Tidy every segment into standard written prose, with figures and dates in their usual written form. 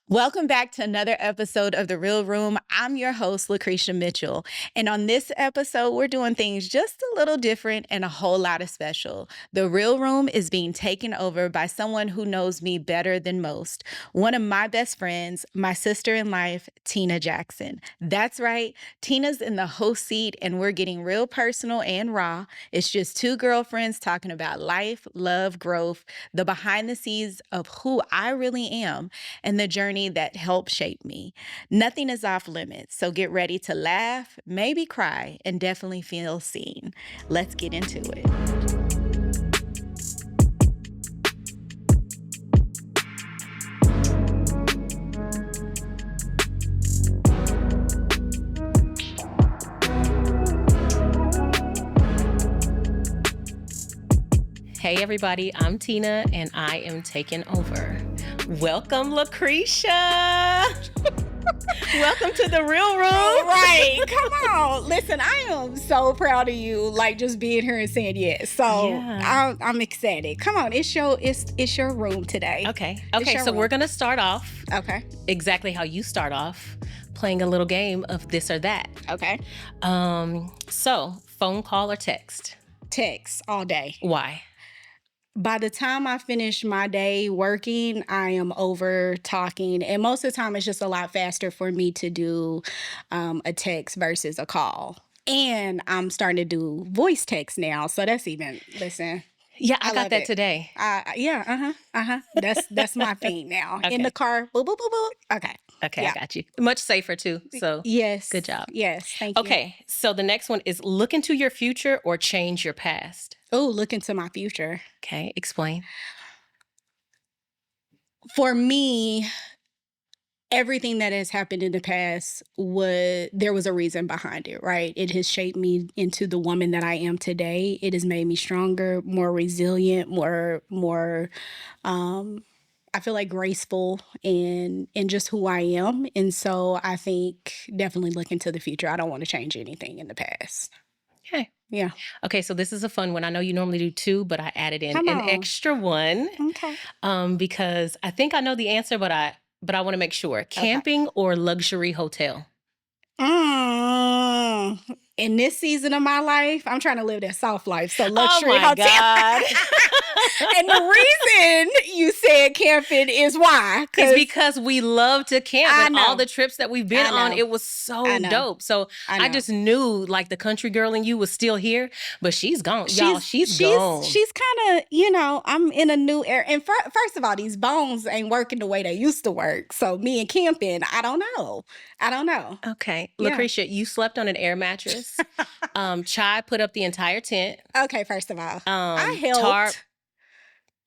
Welcome back to another episode of The Real Room. I'm your host, Lacretia Mitchell. And on this episode, we're doing things just a little different and a whole lot of special. The Real Room is being taken over by someone who knows me better than most. One of my best friends, my sister in life, Tina Jackson. That's right, Tina's in the host seat and we're getting real personal and raw. It's just two girlfriends talking about life, love, growth, the behind the scenes of who I really am, and the journey that helped shape me. Nothing is off limits, so get ready to laugh, maybe cry, and definitely feel seen. Let's get into it. Hey everybody, I'm Tina and I am taking over. Welcome, Lacretia. Welcome to the Real Room. Right, come on. Listen, I am so proud of you, like just being here and saying yes. So yeah. I'm excited. Come on, it's your room today. Okay, so we're gonna start off exactly how you start off, playing a little game of this or that. Okay. So phone call or text? Text all day. Why? By the time I finish my day working, I am over talking. And most of the time, it's just a lot faster for me to do a text versus a call. And I'm starting to do voice text now. So that's even, listen. Yeah, I got that today. That's my thing now. Okay. In the car, boop, boop, boop, boop. Okay, yeah. I got you. Much safer too. So yes, good job. Yes, thank you. Okay, so the next one is look into your future or change your past. Oh, look into my future. Okay, explain. For me, everything that has happened in the past there was a reason behind it, right? It has shaped me into the woman that I am today. It has made me stronger, more resilient, more I feel like graceful in just who I am. And so I think definitely look into the future. I don't want to change anything in the past. Okay. Yeah. Okay, so this is a fun one. I know you normally do two, but I added in an extra one. Okay. Because I think I know the answer, but I want to make sure. Camping or luxury hotel? In this season of my life, I'm trying to live that soft life. So luxury hotel. God. And the reason you said camping is why? It's because we love to camp. And all the trips that we've been on, it was so dope. So I just knew like the country girl in you was still here, but she's gone. Y'all, she's gone. She's kind of, I'm in a new era. And first of all, these bones ain't working the way they used to work. So me and camping, I don't know. Okay. Lacretia, you slept on an air mattress. Chai put up the entire tent. Okay, first of all, I helped. Tarp.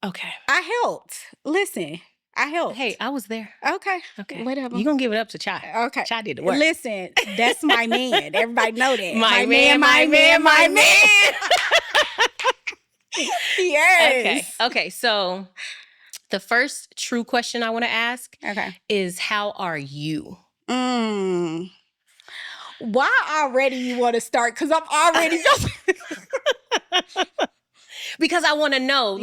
Okay. I helped. Listen, I helped. Hey, I was there. Okay. Whatever. You're going to give it up to Chai. Okay. Chai did the work. Listen, that's my man. Everybody know that. My man. Yes. Okay. So the first true question I want to ask is, how are you? Why already you want to start? Because I'm already Because I want to know,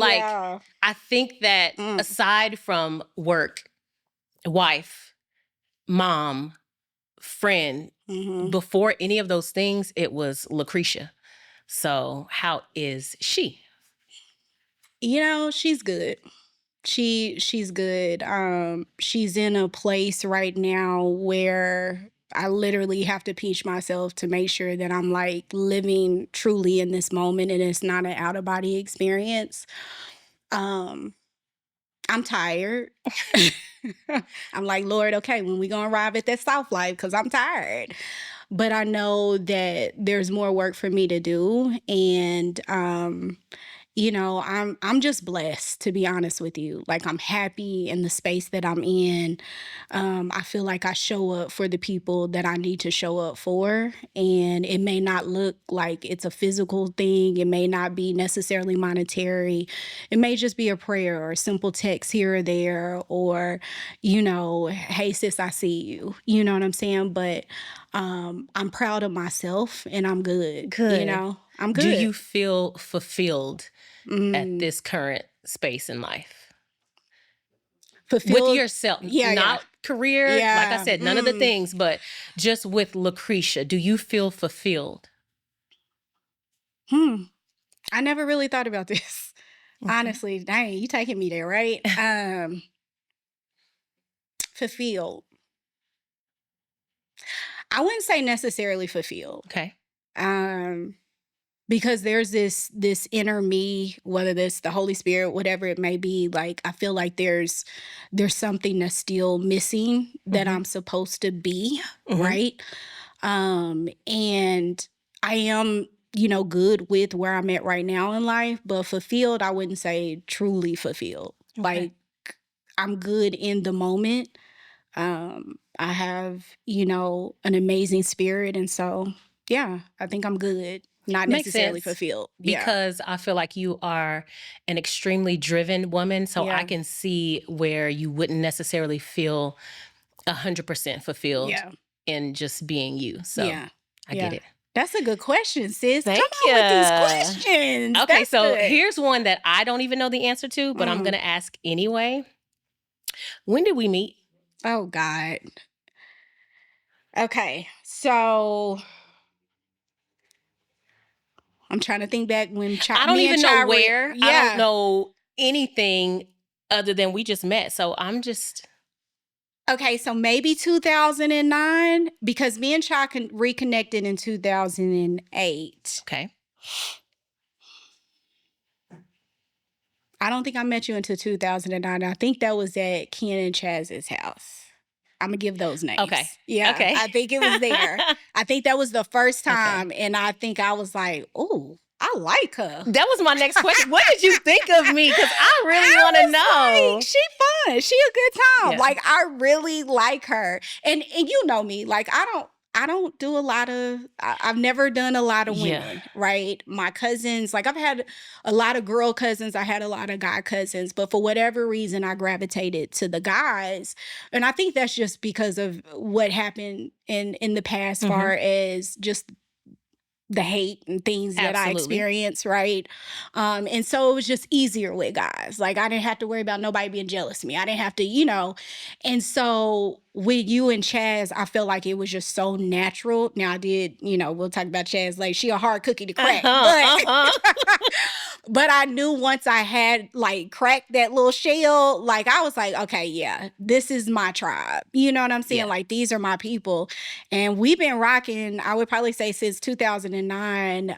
I think that aside from work, wife, mom, friend, before any of those things, it was Lacretia. So how is she? She's good. She's good. She's in a place right now where I literally have to pinch myself to make sure that I'm like living truly in this moment and it's not an out of body experience. I'm tired. I'm like, Lord, okay, when we gonna arrive at that soft life? Because I'm tired. But I know that there's more work for me to do. And I'm just blessed, to be honest with you. Like, I'm happy in the space that I'm in. I feel like I show up for the people that I need to show up for. And it may not look like it's a physical thing. It may not be necessarily monetary. It may just be a prayer or a simple text here or there, or, hey, sis, I see you. You know what I'm saying? But I'm proud of myself and I'm good. I'm good. Do you feel fulfilled at this current space in life? Fulfilled with yourself? career. Yeah. Like I said, none of the things, but just with Lacretia, do you feel fulfilled? I never really thought about this. Okay. Honestly, dang, you taking me there, right? Fulfilled. I wouldn't say necessarily fulfilled. Okay. Because there's this inner me, whether this the Holy Spirit, whatever it may be, like I feel like there's something that's still missing that I'm supposed to be, right? And I am, good with where I'm at right now in life, but fulfilled, I wouldn't say truly fulfilled. Okay. Like I'm good in the moment. I have, an amazing spirit. And so, yeah, I think I'm good. Not necessarily fulfilled. Because I feel like you are an extremely driven woman. So I can see where you wouldn't necessarily feel 100% fulfilled in just being you. So I get it. That's a good question, sis. Thank you. With these questions. Okay, That's so good. Here's one that I don't even know the answer to, but I'm going to ask anyway. When did we meet? Oh, God. Okay, so I'm trying to think back when I don't even know where. I don't know anything other than we just met. So I'm just... Okay, so maybe 2009, because me and Cha reconnected in 2008. Okay. I don't think I met you until 2009. I think that was at Ken and Chaz's house. I'm going to give those names. Okay. Yeah. Okay. I think it was there. I think that was the first time. Okay. And I think I was like, oh, I like her. That was my next question. What did you think of me? Because I really want to know. Like, she fun. She a good time. Yeah. Like, I really like her. And you know me. Like, I don't do a lot of, I've never done a lot of women, right? My cousins, like I've had a lot of girl cousins. I had a lot of guy cousins, but for whatever reason, I gravitated to the guys. And I think that's just because of what happened in the past, far as just the hate and things that I experienced, right? And so it was just easier with guys. Like I didn't have to worry about nobody being jealous of me. I didn't have to, And so with you and Chaz, I felt like it was just so natural. Now I did, we'll talk about Chaz later. She a hard cookie to crack. But I knew once I had like cracked that little shell, like I was like, okay, yeah, this is my tribe. You know what I'm saying? Yeah. Like these are my people. And we've been rocking, I would probably say since 2009.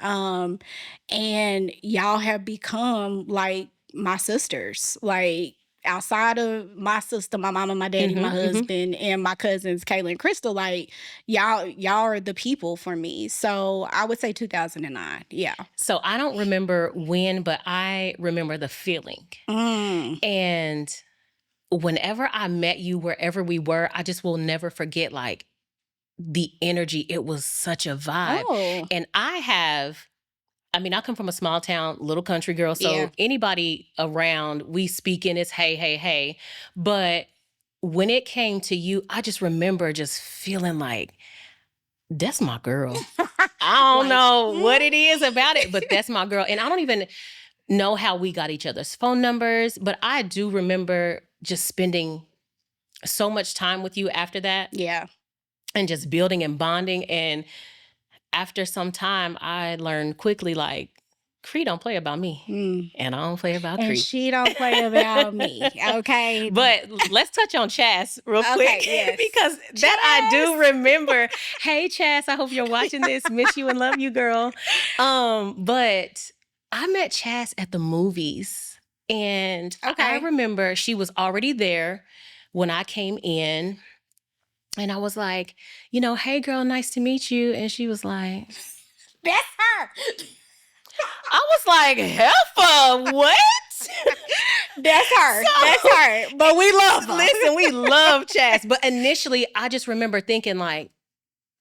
And y'all have become like my sisters. Like outside of my sister, my mama, my daddy, my husband, and my cousins, Kayla and Crystal, like y'all are the people for me. So I would say 2009. Yeah. So I don't remember when, but I remember the feeling. And whenever I met you, wherever we were, I just will never forget like the energy. It was such a vibe. Oh. And I come from a small town, little country girl. So anybody around, we speak in it's hey, hey, hey. But when it came to you, I just remember just feeling like, that's my girl. I don't know what it is about it, but that's my girl. And I don't even know how we got each other's phone numbers, but I do remember just spending so much time with you after that. Yeah. And just building and bonding. And after some time, I learned quickly, like, Cree don't play about me. And I don't play about Cree. And she don't play about me, okay? But let's touch on Chas real quick. Yes. Because Chas. That I do remember. Hey, Chas, I hope you're watching this. Miss you and love you, girl. But I met Chas at the movies. And I remember she was already there when I came in. And I was like, hey, girl, nice to meet you. And she was like, that's her. I was like, Heffa, what? That's her. That's her. But we love her. Listen, we love Chas. But initially, I just remember thinking like,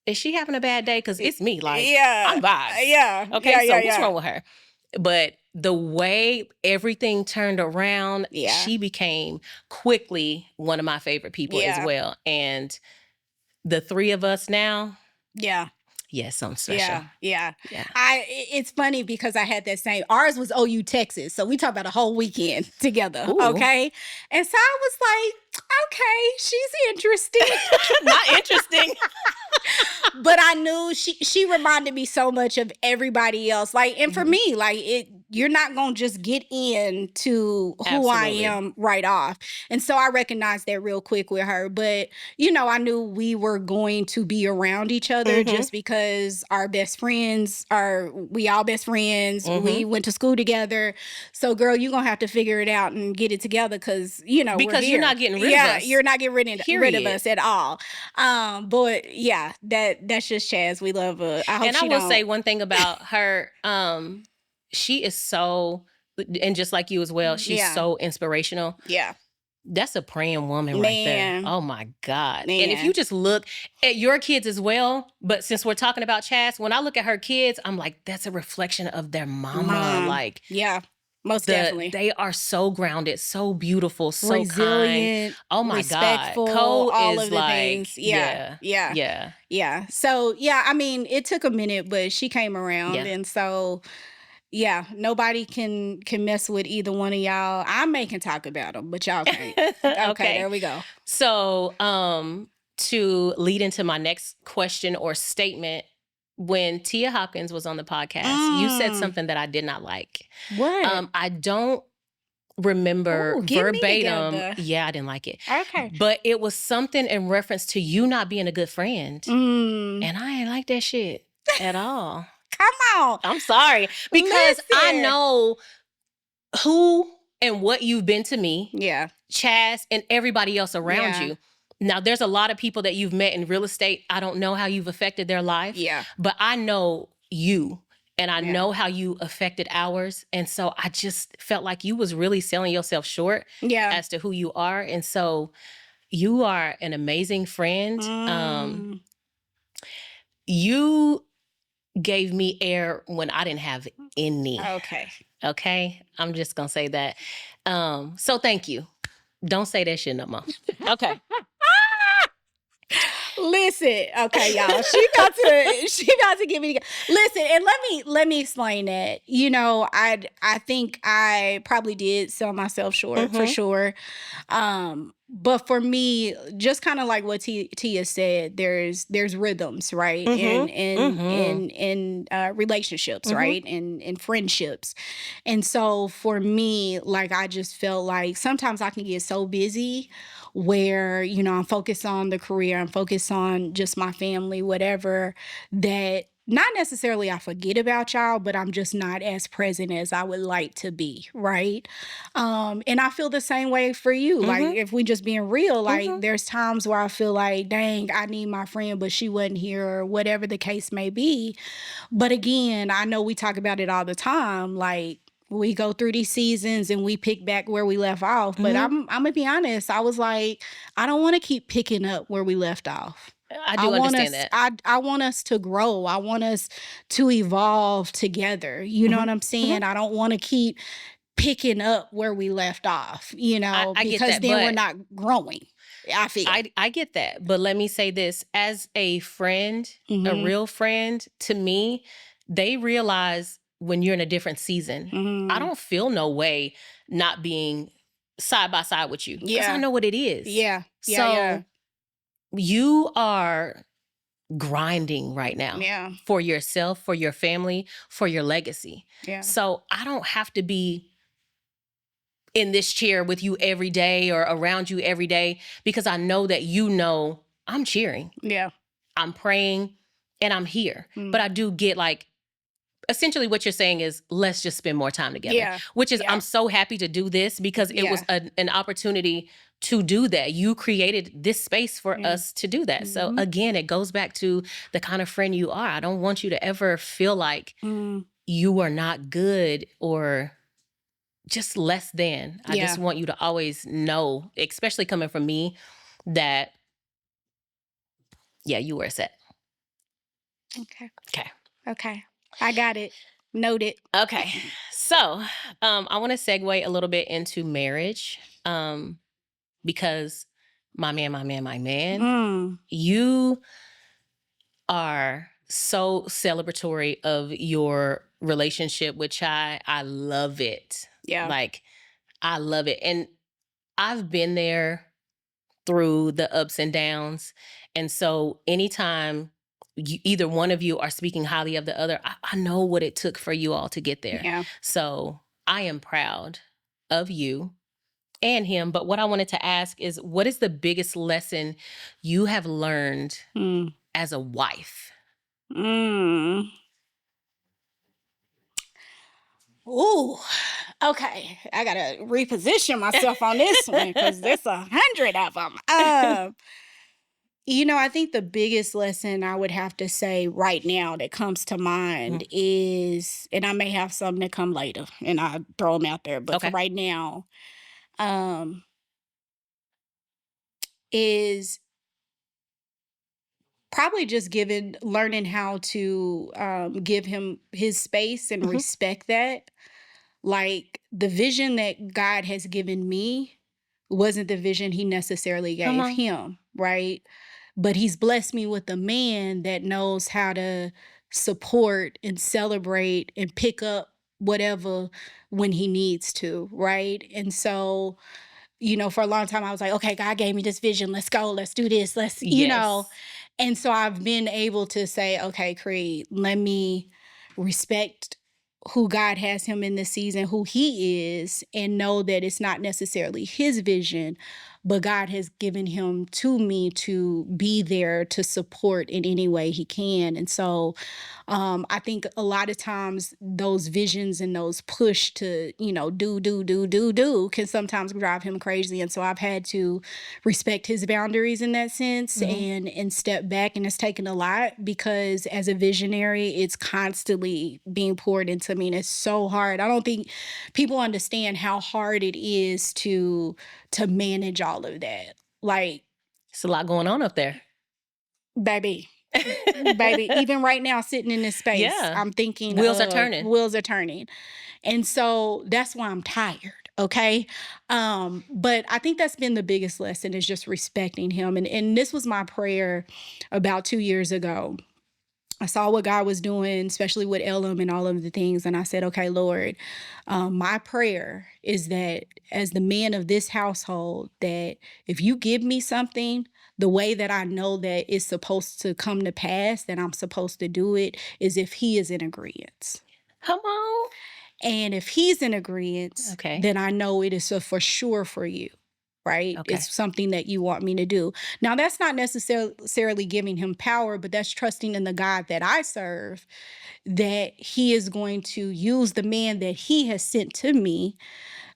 is she having a bad day? Because it's me. Like, I'm vibes. Yeah. Okay, what's wrong with her? But the way everything turned around, she became quickly one of my favorite people as well. And the three of us now, yeah, something special. Yeah. It's funny because I had that same. Ours was OU Texas, so we talked about a whole weekend together. Ooh. Okay, and so I was like, okay, she's interesting. Not interesting. But I knew she reminded me so much of everybody else. Like, and for me, like you're not gonna just get into who I am right off. And so I recognized that real quick with her. But I knew we were going to be around each other just because our best friends we all best friends. We went to school together. So girl, you're gonna have to figure it out and get it together because because you're not getting rid of us. You're not getting rid of us at all. But yeah, that's just Chaz. We love her. I will say one thing about her. She is so, and just like you as well, she's so inspirational. Yeah. That's a praying woman right there. Oh my God. Man. And if you just look at your kids as well, but since we're talking about Chaz, when I look at her kids, I'm like, that's a reflection of their mama. Like, yeah. Most definitely. They are so grounded, so beautiful, so resilient, kind. Oh my respectful, God. Cole all is of the like, things. Yeah. So, I mean, it took a minute, but she came around. Yeah. And so, yeah, nobody can mess with either one of y'all. I can talk about them, but y'all can't. Okay, there we go. So, to lead into my next question or statement, when Tia Hopkins was on the podcast, you said something that I did not like. What? I don't remember verbatim. Yeah, I didn't like it. Okay. But it was something in reference to you not being a good friend. And I ain't like that shit at all. Come on. I'm sorry. Because I know who and what you've been to me. Yeah. Chaz and everybody else around you. Now, there's a lot of people that you've met in real estate. I don't know how you've affected their life. Yeah. But I know you. And I know how you affected ours. And so I just felt like you was really selling yourself short as to who you are. And so you are an amazing friend. You gave me air when I didn't have any. Okay? I'm just going to say that. So thank you. Don't say that shit no more. Okay. Listen, okay, y'all. She about to give me. Listen, and let me explain that. I think I probably did sell myself short for sure. But for me, just kind of like what Tia said, there's rhythms, right? In relationships, right? In friendships. And so for me, like I just felt like sometimes I can get so busy where, I'm focused on the career, I'm focused on just my family, whatever, that not necessarily I forget about y'all, but I'm just not as present as I would like to be, right? And I feel the same way for you. Like, if we just being real, like, there's times where I feel like, dang, I need my friend, but she wasn't here, or whatever the case may be. But again, I know we talk about it all the time, like, we go through these seasons and we pick back where we left off. But I'm gonna be honest, I was like, I don't want to keep picking up where we left off. I do understand that. I want us to grow. I want us to evolve together. You know what I'm saying? I don't want to keep picking up where we left off, I because that, then we're not growing. I feel. I get that. But let me say this. As a friend, a real friend, to me, they realize when you're in a different season. I don't feel no way not being side by side with you. Because I know what it is. Yeah. So you are grinding right now for yourself, for your family, for your legacy. Yeah. So I don't have to be in this chair with you every day or around you every day because I know that I'm cheering. Yeah. I'm praying and I'm here. But I do get like, essentially what you're saying is let's just spend more time together, which is I'm so happy to do this because it was an opportunity to do that. You created this space for us to do that. So again, it goes back to the kind of friend you are. I don't want you to ever feel like you are not good or just less than. I just want you to always know, especially coming from me, that you were set. Okay. I got it. Noted. Okay. So I want to segue a little bit into marriage because my man, you are so celebratory of your relationship with Chai. I love it. Yeah. Like, I love it. And I've been there through the ups and downs. And so anytime either one of you are speaking highly of the other, I know what it took for you all to get there. Yeah. So I am proud of you and him. But what I wanted to ask is, what is the biggest lesson you have learned as a wife? Ooh, okay. I gotta reposition myself on this one because there's 100 of them. I think the biggest lesson I would have to say right now that comes to mind is, and I may have some that come later, and I'll throw them out there, but for right now, is probably just learning how to give him his space and respect that. Like, the vision that God has given me wasn't the vision he necessarily gave him, right? But he's blessed me with a man that knows how to support and celebrate and pick up whatever when he needs to, right? And so, for a long time I was like, okay, God gave me this vision. Let's go. Let's do this. Let's, And so I've been able to say, okay, Creed, let me respect who God has him in this season, who he is, and know that it's not necessarily his vision, but God has given him to me to be there to support in any way he can. And so I think a lot of times those visions and those push to, do can sometimes drive him crazy. And so I've had to respect his boundaries in that sense and step back. And it's taken a lot because as a visionary, it's constantly being poured into me. And it's so hard. I don't think people understand how hard it is to manage all of that. Like, it's a lot going on up there. Baby, even right now sitting in this space, I'm thinking wheels are turning. And so that's why I'm tired. Okay. But I think that's been the biggest lesson, is just respecting him. And this was my prayer about 2 years ago. I saw what God was doing, especially with Elam and all of the things. And I said, okay, Lord, my prayer is that as the man of this household, that if you give me something, the way that I know that it's supposed to come to pass, that I'm supposed to do it, is if he is in agreement. Come on. And if he's in agreement, then I know it is for sure for you. Right? It's something that you want me to do. Now, that's not necessarily giving him power, but that's trusting in the God that I serve, that he is going to use the man that he has sent to me,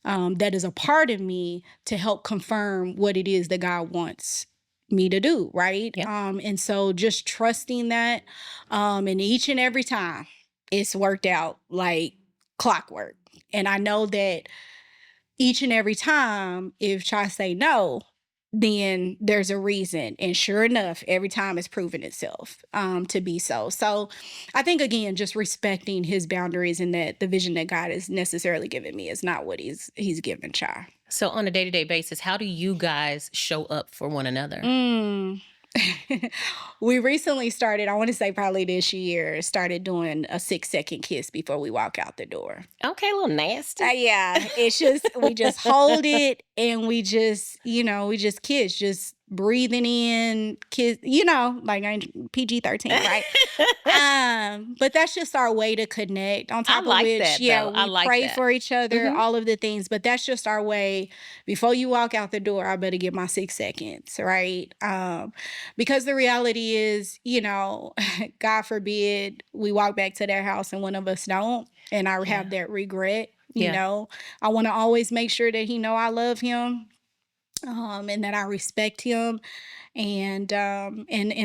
that is a part of me, to help confirm what it is that God wants me to do, right? And so just trusting that, and each and every time it's worked out like clockwork. And I know that each and every time, if Chai say no, then there's a reason. And sure enough, every time it's proven itself to be so. So I think, again, just respecting his boundaries, and that the vision that God has necessarily given me is not what he's given Chai. So on a day-to-day basis, how do you guys show up for one another? We recently started, I want to say probably this year, started doing a 6-second kiss before we walk out the door. Okay, a little nasty. Yeah, it's just, we just hold it and we just kiss, just breathing in, kiss, like PG-13, right? But that's just our way to connect. On top of which, we pray for each other, all of the things. But that's just our way. Before you walk out the door, I better get my 6 seconds, right? Because the reality is, God forbid we walk back to their house and one of us don't, and I have that regret. You know, I want to always make sure that he know I love him, and that I respect him, and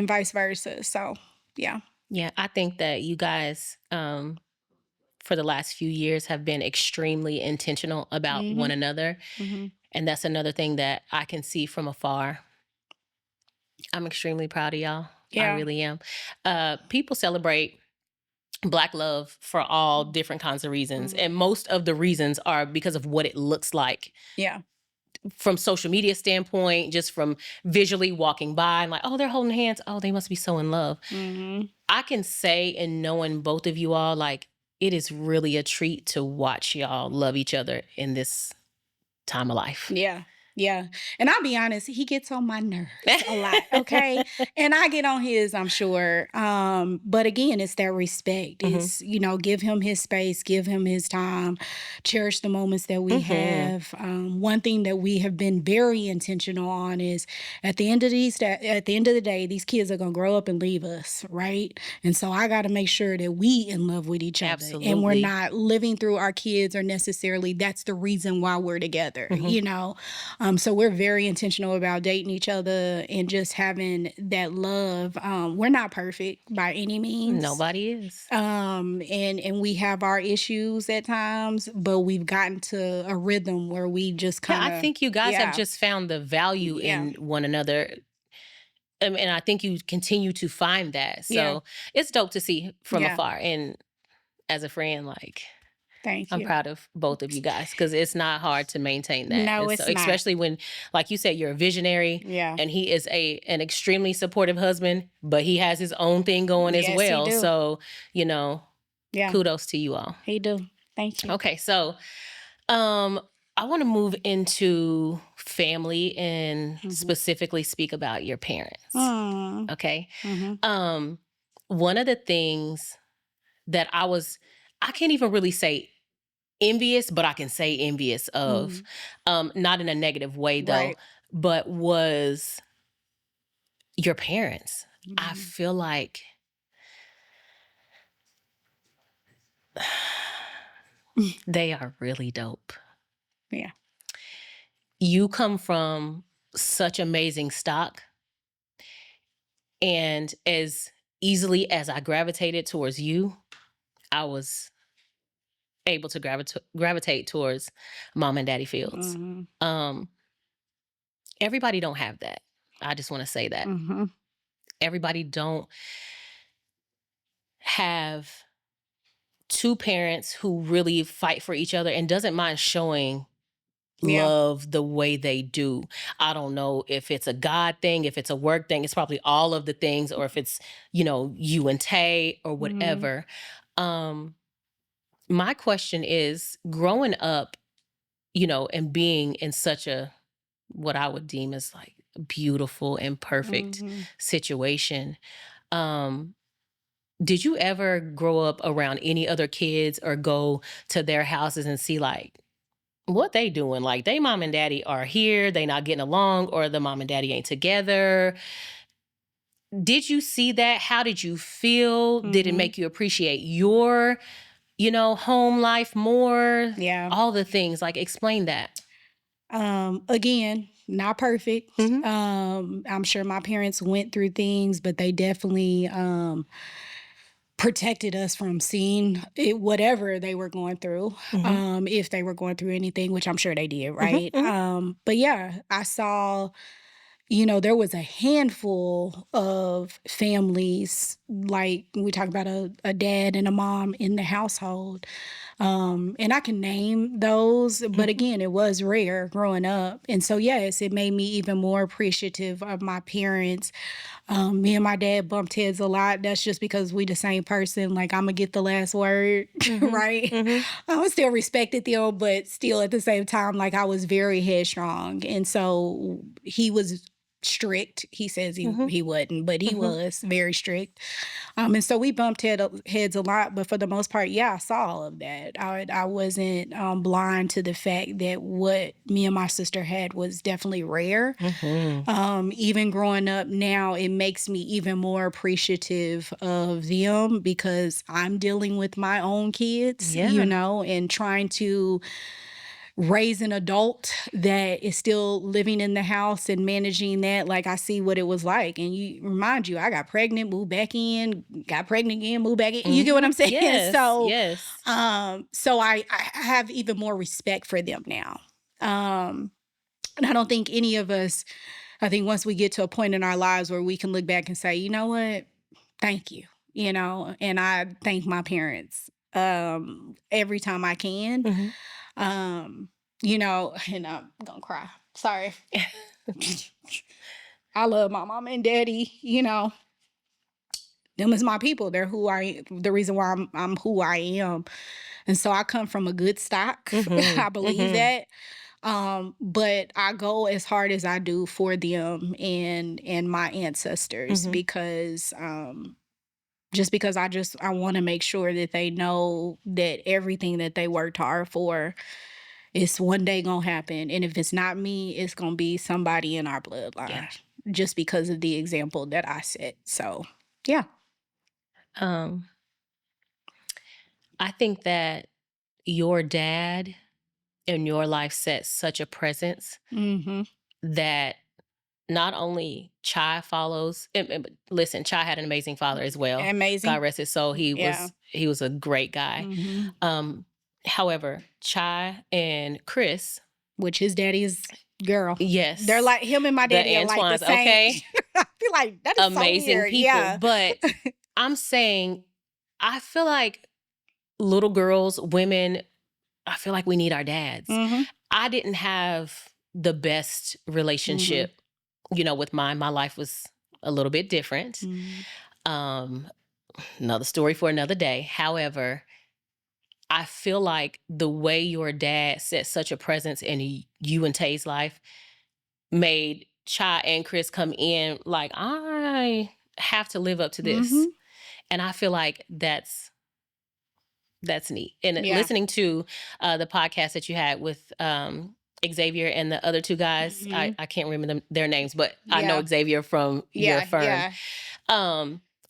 vice versa. So, yeah. Yeah, I think that you guys, for the last few years, have been extremely intentional about one another. And that's another thing that I can see from afar. I'm extremely proud of y'all. I really am. People celebrate Black love for all different kinds of reasons. And most of the reasons are because of what it looks like from social media standpoint, just from visually walking by and like, oh, they're holding hands. Oh, they must be so in love. I can say, and knowing both of you all, like, it is really a treat to watch y'all love each other in this time of life. Yeah. Yeah. And I'll be honest, he gets on my nerves a lot. Okay. And I get on his, I'm sure. But again, it's that respect. It's, give him his space, give him his time, cherish the moments that we have. One thing that we have been very intentional on is at the end of the day, these kids are gonna grow up and leave us, right? And so I gotta make sure that we in love with each other. Absolutely. And we're not living through our kids or necessarily that's the reason why we're together, so we're very intentional about dating each other and just having that love. We're not perfect by any means. Nobody is. And we have our issues at times, but we've gotten to a rhythm where we just kind of... I think you guys have just found the value in one another. And I think you continue to find that. So it's dope to see from afar. And as a friend, like... Thank you. I'm proud of both of you guys because it's not hard to maintain that. No, it's not. Especially when, like you said, you're a visionary. Yeah. And he is an extremely supportive husband, but he has his own thing going as well. He do. So, kudos to you all. He do. Thank you. Okay, so I want to move into family and specifically speak about your parents. Okay. One of the things that I can't even really say envious, but I can say envious of, not in a negative way though, but was your parents. I feel like they are really dope. Yeah. You come from such amazing stock. And as easily as I gravitated towards you, I was able to gravitate towards Mom and Daddy Fields. Everybody don't have that. I just want to say that. Everybody don't have two parents who really fight for each other and doesn't mind showing love the way they do. I don't know if it's a God thing, if it's a work thing, it's probably all of the things, or if it's, you and Tay or whatever. My question is, growing up, and being in such a, what I would deem as like beautiful and perfect situation, did you ever grow up around any other kids or go to their houses and see like, what they doing? Like, they mom and daddy are here, they not getting along, or the mom and daddy ain't together. Did you see that? How did you feel? Did it make you appreciate your, home life more? Yeah. All the things. Like, explain that. Again, not perfect. I'm sure my parents went through things, but they definitely protected us from seeing it, whatever they were going through, if they were going through anything, which I'm sure they did, right? But yeah, I saw, there was a handful of families, like we talk about a dad and a mom in the household. And I can name those, but again, it was rare growing up. And so, yes, it made me even more appreciative of my parents. Me and my dad bumped heads a lot. That's just because we the same person. Like, I'm going to get the last word, right? I still respected them, but still at the same time, like, I was very headstrong. And so he was strict. He says he wasn't, but he was very strict. And so we bumped heads a lot, but for the most part, yeah, I saw all of that. I wasn't blind to the fact that what me and my sister had was definitely rare. Even growing up now, it makes me even more appreciative of them because I'm dealing with my own kids, and trying to raise an adult that is still living in the house and managing that. Like, I see what it was like. And I got pregnant, moved back in, got pregnant again, moved back in. You get what I'm saying? Yes, so, yes. So I have even more respect for them now. And I don't think any of us, I think once we get to a point in our lives where we can look back and say, you know what? Thank you. And I thank my parents every time I can. And I'm gonna cry. Sorry. I love my mom and daddy, you know. Them is my people. They're the reason why I'm who I am. And so I come from a good stock. I believe that. But I go as hard as I do for them and my ancestors because just because I want to make sure that they know that everything that they worked hard for is one day gonna happen. And if it's not me, it's gonna be somebody in our bloodline. Just because of the example that I set. So yeah. I think that your dad in your life set such a presence that not only Chai follows. Listen, Chai had an amazing father as well. Amazing. God rest his soul. He was a great guy. However, Chai and Chris, which his daddy's girl. Yes, they're like him and my daddy are like the same. Okay, I feel like that is amazing so weird. people. Yeah. But I'm saying, I feel like little girls, women, I feel like we need our dads. I didn't have the best relationship, you know, with mine. My life was a little bit different. Another story for another day. However, I feel like the way your dad set such a presence in you and Tay's life made Chai and Chris come in like, I have to live up to this. And I feel like that's neat. And listening to the podcast that you had with Xavier and the other two guys, I can't remember their names, but I know Xavier from your firm.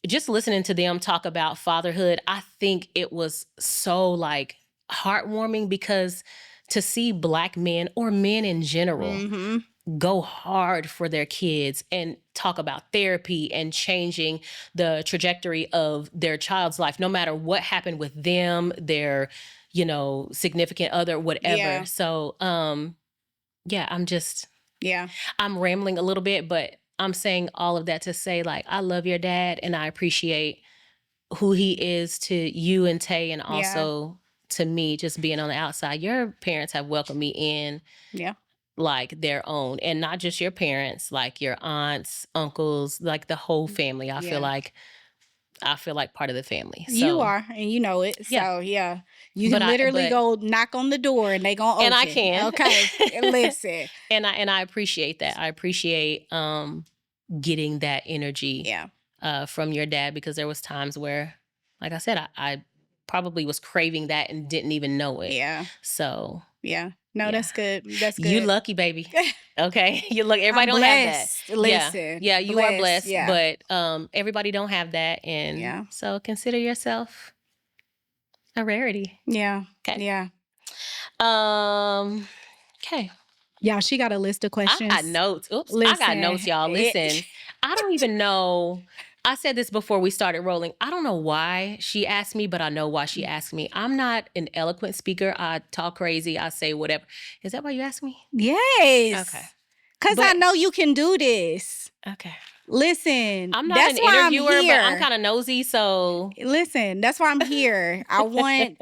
Just listening to them talk about fatherhood, I think it was so like heartwarming because to see Black men or men in general go hard for their kids and talk about therapy and changing the trajectory of their child's life, no matter what happened with them, their, you know, significant other, whatever. So, I'm rambling a little bit, but I'm saying all of that to say, like, I love your dad and I appreciate who he is to you and Tay and also to me, just being on the outside. Your parents have welcomed me in like their own, and not just your parents, like your aunts, uncles, like the whole family. I feel like part of the family. So, you are, and you know it. So you can literally go knock on the door and they gonna open. And I can. Okay, listen. And I appreciate that. I appreciate getting that energy from your dad, because there was times where, like I said, I probably was craving that and didn't even know it. Yeah. So no, that's good. That's good. You lucky, baby. Okay, you look. Everybody don't have that. Listen, you are blessed, but everybody don't have that, and so consider yourself a rarity. Yeah. Okay. Yeah. Okay. Y'all, she got a list of questions. I got notes. Oops. I got notes, y'all. Listen, I don't even know. I said this before we started rolling. I don't know why she asked me, but I know why she asked me. I'm not an eloquent speaker. I talk crazy. I say whatever. Is that why you asked me? Yes. Okay. Because I know you can do this. Okay. Listen, I'm not an interviewer, but I'm kind of nosy, so. Listen, that's why I'm here. I want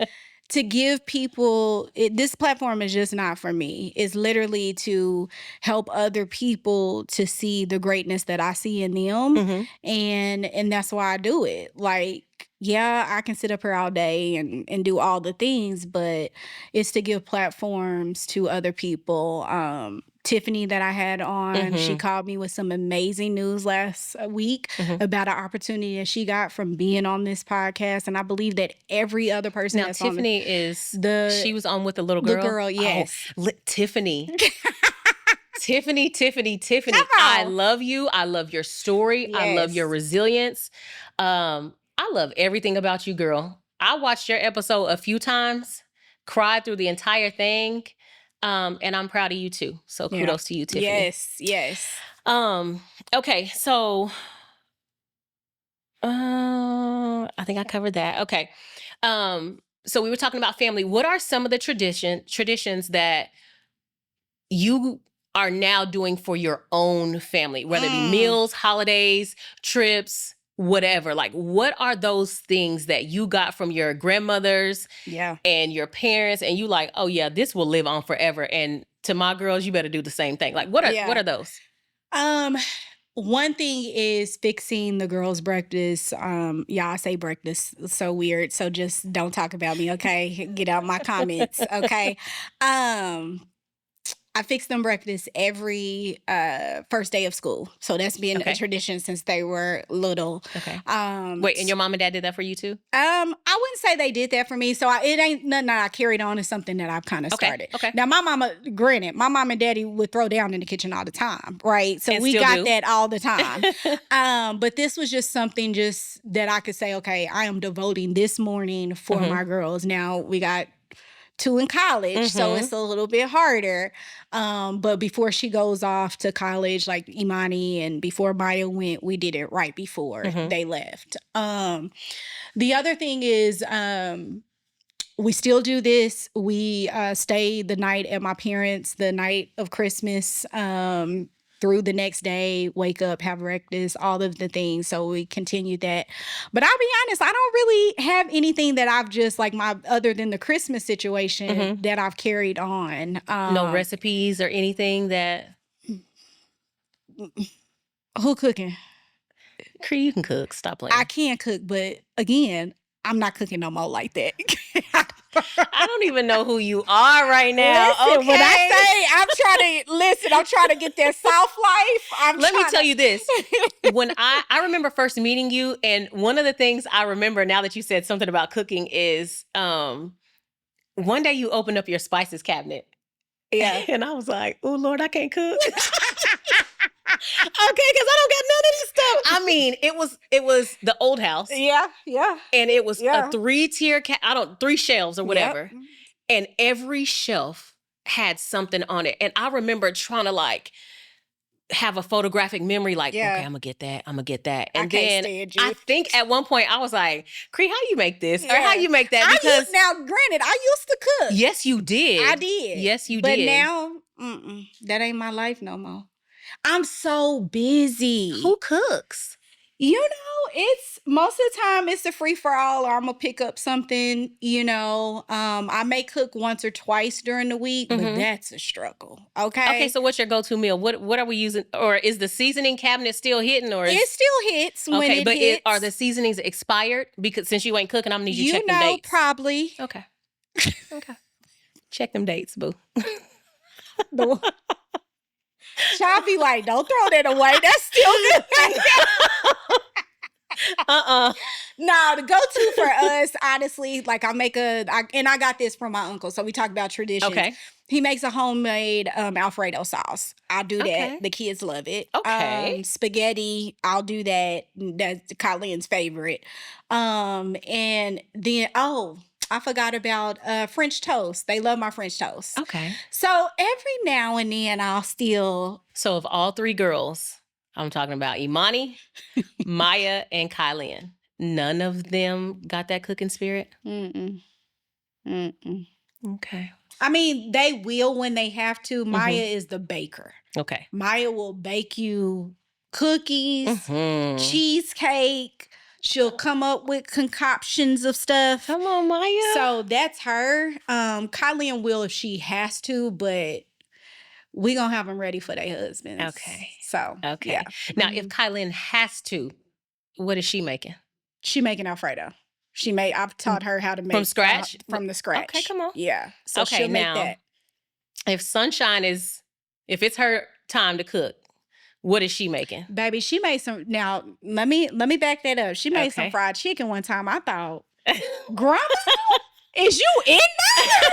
to give people, this platform is just not for me. It's literally to help other people to see the greatness that I see in them. And that's why I do it. Like, I can sit up here all day and do all the things, but it's to give platforms to other people. Tiffany that I had on, she called me with some amazing news last week about an opportunity that she got from being on this podcast. And I believe that every other person that's Tiffany she was on with the little girl? The girl, yes. Oh, Tiffany. Tiffany. I love you. I love your story. Yes. I love your resilience. I love everything about you, girl. I watched your episode a few times, cried through the entire thing. And I'm proud of you too. So kudos to you, Tiffany. Yes. Okay, so I think I covered that. Okay. So we were talking about family. What are some of the traditions that you are now doing for your own family, whether it be meals, holidays, trips, whatever? Like, what are those things that you got from your grandmothers and your parents, and you like, oh yeah, this will live on forever? And to my girls, you better do the same thing. Like, what are those? One thing is fixing the girls' breakfast. I say breakfast. It's so weird. So just don't talk about me, okay? Get out my comments, okay? I fix them breakfast every first day of school. So that's been a tradition since they were little. Okay. Wait, and your mom and dad did that for you too? I wouldn't say they did that for me. So it ain't nothing that I carried on. It's something that I've kind of started. Okay. Now, my mama, granted, my mom and daddy would throw down in the kitchen all the time, right? So and we got that all the time. But this was just something just that I could say, okay, I am devoting this morning for my girls. Now, we got 2 in college, so it's a little bit harder. But before she goes off to college, like Imani, and before Maya went, we did it right before they left. The other thing is, we still do this. We stay the night at my parents' the night of Christmas, through the next day, wake up, have breakfast, all of the things. So we continue that. But I'll be honest, I don't really have anything that I've just like other than the Christmas situation that I've carried on. No recipes or anything that. Who cooking? Cree, you can cook. Stop playing. I can cook, but again, I'm not cooking no more like that. I don't even know who you are right now. Listen, when I say I'm trying to get that soft life. Let me tell you this. When I remember first meeting you, and one of the things I remember now that you said something about cooking is one day you opened up your spices cabinet. Yeah. And I was like, oh, Lord, I can't cook. Okay, because I don't got none of this stuff. I mean, it was the old house. Yeah. And it was a 3-tier, 3 shelves or whatever. Yep. And every shelf had something on it. And I remember trying to like have a photographic memory, like, okay, I'm gonna get that. And then I think at one point I was like, Cree, how you make this? Or how you make that? Because now, granted, I used to cook. Yes, you did. I did. Yes, you did. But did. now, that ain't my life no more. I'm so busy. Who cooks? You know, it's most of the time it's a free for all, or I'm gonna pick up something, I may cook once or twice during the week, but that's a struggle. Okay, so what's your go-to meal? What are we using? Or is the seasoning cabinet still hitting? Or it still hits when it hits. Are the seasonings expired? Because since you ain't cooking, I'm gonna need you to check them dates. Probably. Okay. Check them dates, boo. I'll be like, don't throw that away. That's still good. No, the go-to for us, honestly, like I got this from my uncle. So we talk about traditions. Okay. He makes a homemade Alfredo sauce. I'll do that. The kids love it. Okay. Spaghetti, I'll do that. That's Colin's favorite. And then, I forgot about French toast. They love my French toast. Okay. So every now and then I'll still... So of all 3 girls, I'm talking about Imani, Maya, and Kylian, none of them got that cooking spirit? Okay. I mean, they will when they have to. Maya is the baker. Okay. Maya will bake you cookies, cheesecake. She'll come up with concoctions of stuff. Come on, Maya. So that's her. Kylian will if she has to, but we gonna have them ready for their husbands. Okay. So, okay. Yeah. Now, if Kylian has to, what is she making? She making Alfredo. I've taught her how to make from scratch. From the scratch. Okay, come on. Yeah. So she'll make that. If Sunshine if it's her time to cook, what is she making? Baby, she made some. Now, let me back that up. She made some fried chicken one time. I thought, Grandma, is you in there?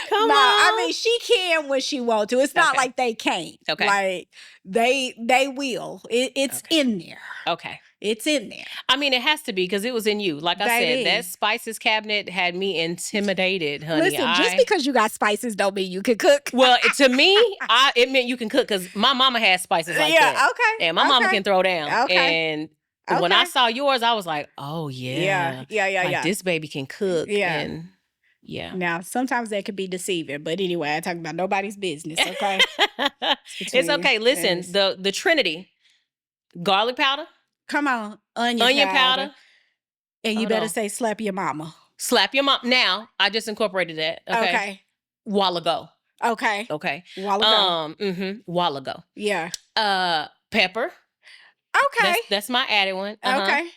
Come on. I mean, she can when she wants to. It's not like they can't. Okay. Like they will. It's in there. Okay. It's in there. I mean, it has to be because it was in you. Like I said, that spices cabinet had me intimidated, honey. Listen, just because you got spices don't mean you can cook. Well, to me, it meant you can cook because my mama has spices like that. Yeah, okay. And my mama can throw down. Okay. And when I saw yours, I was like, oh, yeah. Yeah. This baby can cook. Yeah. And yeah. Now, sometimes that could be deceiving. But anyway, I talk about nobody's business, okay? It's okay. Listen, the Trinity, garlic powder. Come on, onion powder. And you better say slap your mama. Slap your mom. Now, I just incorporated that. Okay. Okay. While ago. Okay. Okay. While ago. While ago. Yeah. Pepper. Okay. That's my added one. Okay.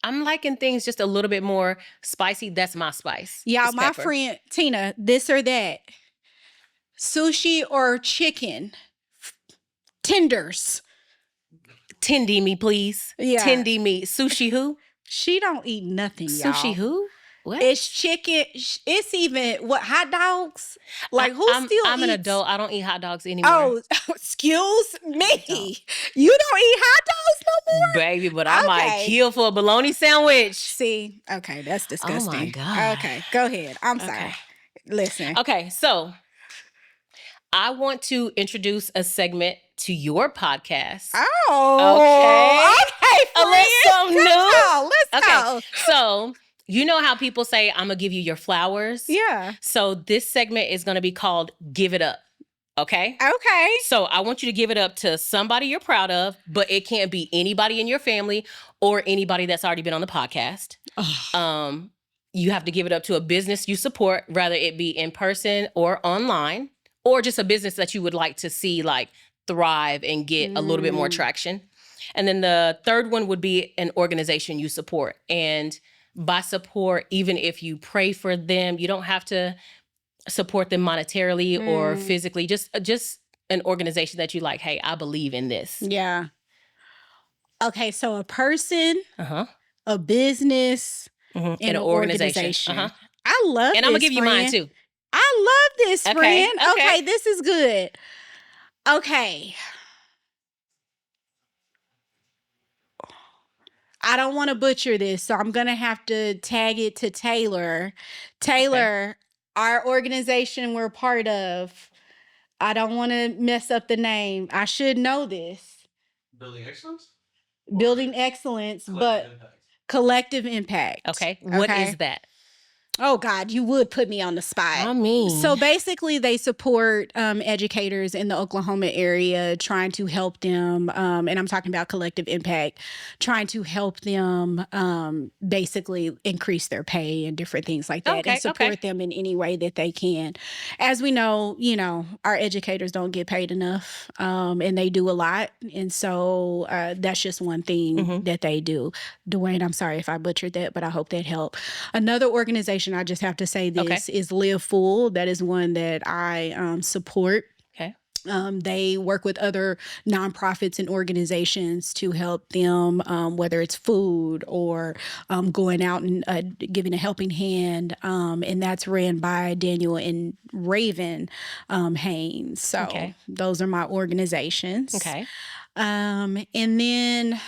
I'm liking things just a little bit more spicy. That's my spice. Y'all, my friend Tina, this or that. Sushi or chicken? Tenders. Tendy me, please. Yeah. Tendy me. Sushi who? She don't eat nothing, y'all. Sushi who? What? It's chicken. It's even what, hot dogs? Like I'm an adult. I don't eat hot dogs anymore. Oh, excuse me. You don't eat hot dogs no more? Baby, but I might kill for a bologna sandwich. See, okay, that's disgusting. Oh my God. Okay, go ahead. I'm sorry. Listen. Okay, so I want to introduce a segment to your podcast. Oh, okay, a little something new. Let's go. So you know how people say, I'm going to give you your flowers? Yeah. So this segment is going to be called Give It Up. Okay? Okay. So I want you to give it up to somebody you're proud of, but it can't be anybody in your family or anybody that's already been on the podcast. You have to give it up to a business you support, whether it be in person or online, or just a business that you would like to see like thrive and get a little bit more traction. And then the third one would be an organization you support. And by support, even if you pray for them, you don't have to support them monetarily or physically, just an organization that you like, hey, I believe in this. Yeah. Okay, so a person, a business, and an organization. I love this, and I'm going to give you mine too. I love this, friend. Okay, this is good. Okay. I don't want to butcher this, so I'm going to have to tag it to Taylor. Taylor, our organization we're part of, I don't want to mess up the name. I should know this. Building Excellence? Building Excellence, but Collective Impact. Okay. What is that? Oh, God, you would put me on the spot. I mean. So basically, they support educators in the Oklahoma area, trying to help them, and I'm talking about Collective Impact, trying to help them basically increase their pay and different things like that, and support them in any way that they can. As we know, our educators don't get paid enough, and they do a lot. And so that's just one thing that they do. Dwayne, I'm sorry if I butchered that, but I hope that helped. Another organization, I just have to say this, is Live Full. That is one that I support. Okay. They work with other nonprofits and organizations to help them, whether it's food or going out and giving a helping hand. And that's ran by Daniel and Raven Haynes. So those are my organizations. Okay. And then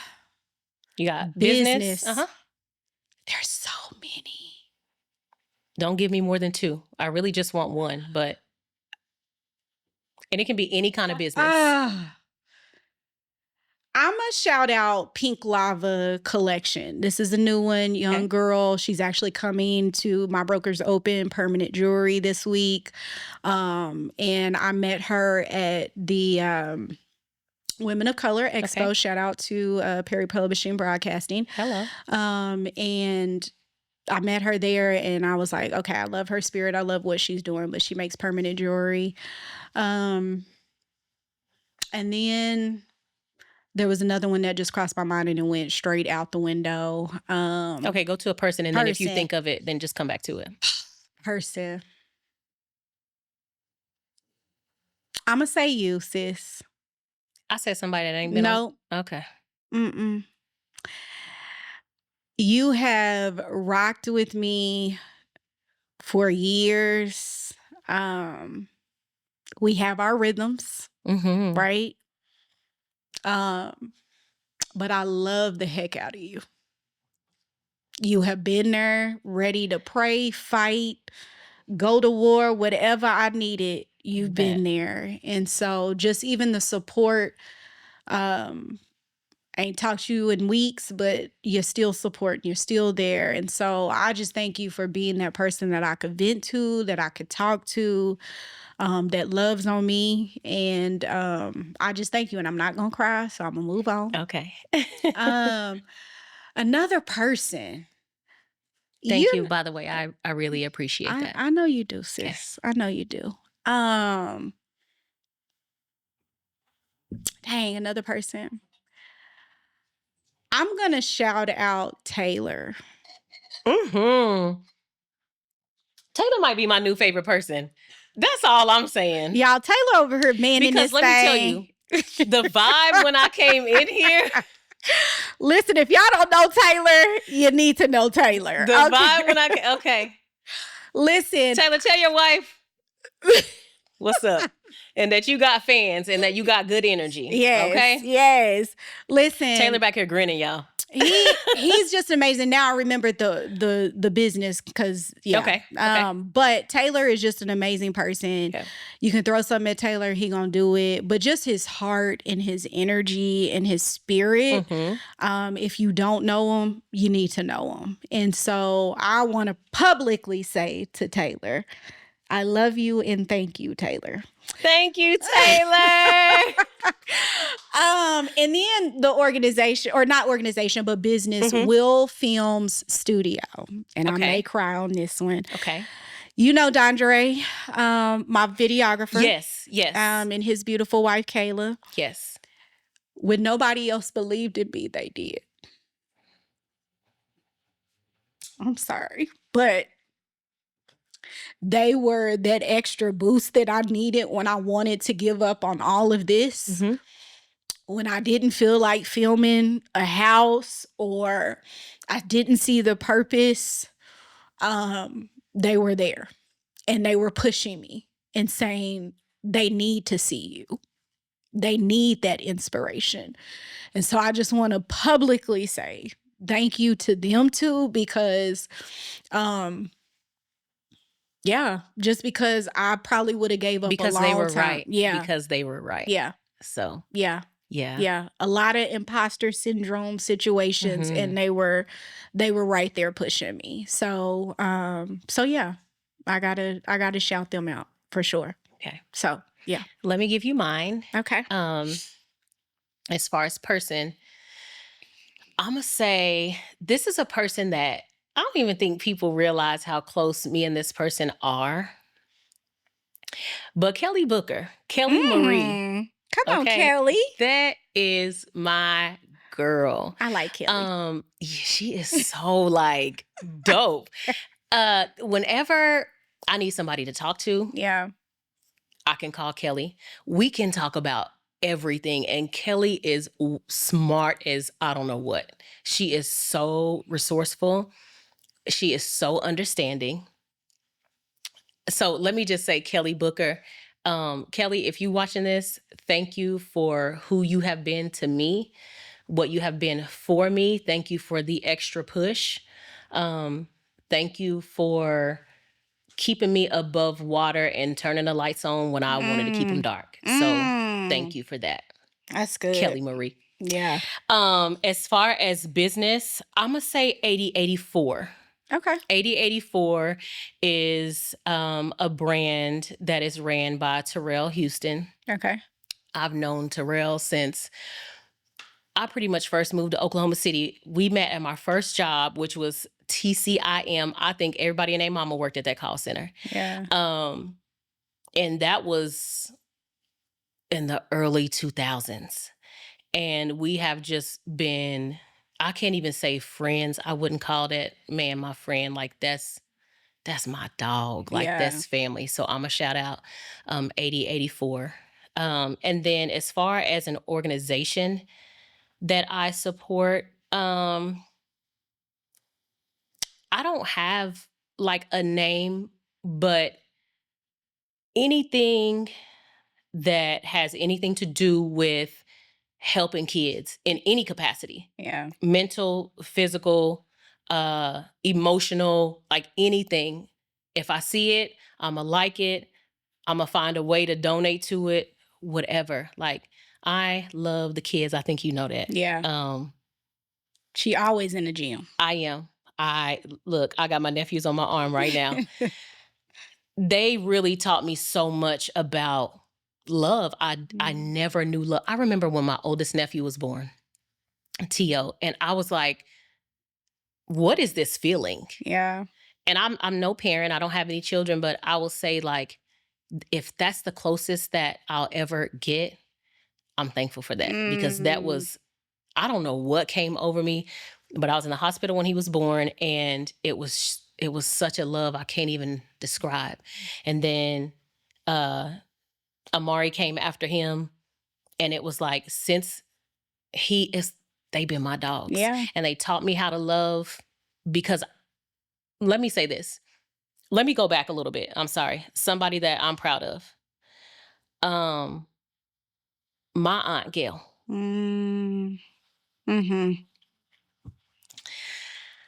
you got business. There's so many. Don't give me more than two. I really just want one, and it can be any kind of business. I'm going to shout out Pink Lava Collection. This is a new one, young girl. She's actually coming to my Broker's Open Permanent Jewelry this week. And I met her at the Women of Color Expo. Shout out to Perry Publishing Broadcasting. Hello. And I met her there and I was like, okay, I love her spirit. I love what she's doing, but she makes permanent jewelry. And then there was another one that just crossed my mind and it went straight out the window. Okay, go to a person and then if you think of it, then just come back to it. Person. I'm going to say you, sis. I said somebody that ain't been on. Okay. You have rocked with me for years. We have our rhythms, right? But I love the heck out of you. You have been there, ready to pray, fight, go to war, whatever I needed. You've been there. And so just even the support, I ain't talked to you in weeks, but you're still supporting, you're still there. And so I just thank you for being that person that I could vent to, that I could talk to, that loves on me. And I just thank you. And I'm not going to cry, so I'm going to move on. Okay. Another person. Thank you, by the way. I really appreciate that. I know you do, sis. I know you do. Dang, another person. I'm gonna shout out Taylor. Mm-hmm. Taylor might be my new favorite person. That's all I'm saying. Y'all, Taylor over here manning because this let thing. me tell you, the vibe when I came in here. Listen, if y'all don't know Taylor, you need to know Taylor. The vibe when I came. Okay. Listen. Taylor, tell your wife what's up. And that you got fans and that you got good energy. Yes. Okay? Yes. Listen. Taylor back here grinning, y'all. He's just amazing. Now I remember the business because Okay. But Taylor is just an amazing person. Okay. You can throw something at Taylor, he gonna do it. But just his heart and his energy and his spirit. Mm-hmm. If you don't know him, you need to know him. And so I want to publicly say to Taylor, I love you and thank you, Taylor. Thank you, Taylor. And then the organization, or not organization, but business, Will Films Studio. And I may cry on this one. Okay. You know Dondre, my videographer. Yes, yes. And his beautiful wife, Kayla. Yes. When nobody else believed in me, they did. I'm sorry, but they were that extra boost that I needed when I wanted to give up on all of this. Mm-hmm. When I didn't feel like filming a house or I didn't see the purpose, they were there and they were pushing me and saying they need to see you. They need that inspiration. And so I just want to publicly say thank you to them too, because just because I probably would have gave up because a long they were time. right. Yeah. Because they were right. Yeah. So. Yeah. Yeah. Yeah. A lot of imposter syndrome situations, and they were right there pushing me. So yeah, I gotta shout them out for sure. Okay. So yeah. Let me give you mine. Okay. As far as person, I'm gonna say this is a person that I don't even think people realize how close me and this person are. But Kelly Booker, Kelly Marie. Come on, Kelly. That is my girl. I like Kelly. She is so like dope. Whenever I need somebody to talk to, I can call Kelly. We can talk about everything. And Kelly is smart as I don't know what. She is so resourceful. She is so understanding. So let me just say, Kelly Booker, Kelly, if you're watching this, thank you for who you have been to me, what you have been for me. Thank you for the extra push. Thank you for keeping me above water and turning the lights on when I wanted to keep them dark. So thank you for that. That's good. Kelly Marie. Yeah. As far as business, I'm going to say 8084. Okay. 8084 is a brand that is ran by Terrell Houston. Okay. I've known Terrell since I pretty much first moved to Oklahoma City. We met at my first job, which was TCIM. I think everybody and their mama worked at that call center. Yeah. And that was in the early 2000s. And we have just been, I can't even say friends. I wouldn't call that man my friend. Like that's my dog. Like that's family. So I'm a shout out 8084. And then as far as an organization that I support, I don't have like a name, but anything that has anything to do with helping kids in any capacity. Yeah. Mental, physical, emotional, like anything. If I see it, I'ma like it. I'ma find a way to donate to it, whatever. Like I love the kids. I think you know that. Yeah. She always in the gym. I am. I got my nephews on my arm right now. They really taught me so much about love. I never knew love. I remember when my oldest nephew was born, Tio, and I was like, what is this feeling? Yeah. And I'm no parent. I don't have any children, but I will say like, if that's the closest that I'll ever get, I'm thankful for that, because that was, I don't know what came over me, but I was in the hospital when he was born, and it was such a love I can't even describe. And then Amari came after him, and it was like, since they've been my dogs. Yeah. And they taught me how to love, because let me say this. Let me go back a little bit. I'm sorry. Somebody that I'm proud of. My Aunt Gail. Mm-hmm.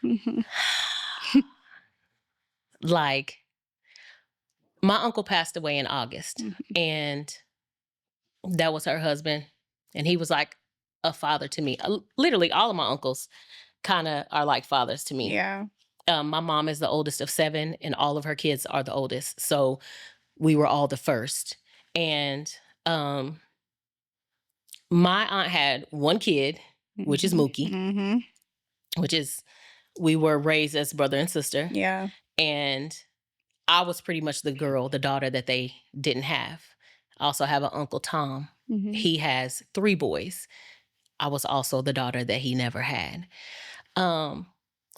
Mm-hmm. Like, my uncle passed away in August, Mm-hmm. and that was her husband. And he was like a father to me. Literally, all of my uncles kind of are like fathers to me. Yeah. My mom is the oldest of 7, and all of her kids are the oldest. So we were all the first. And my aunt had one kid, which is Mookie, which is, we were raised as brother and sister. Yeah. And I was pretty much the girl, the daughter that they didn't have. I also have an Uncle Tom. He has 3 boys. I was also the daughter that he never had.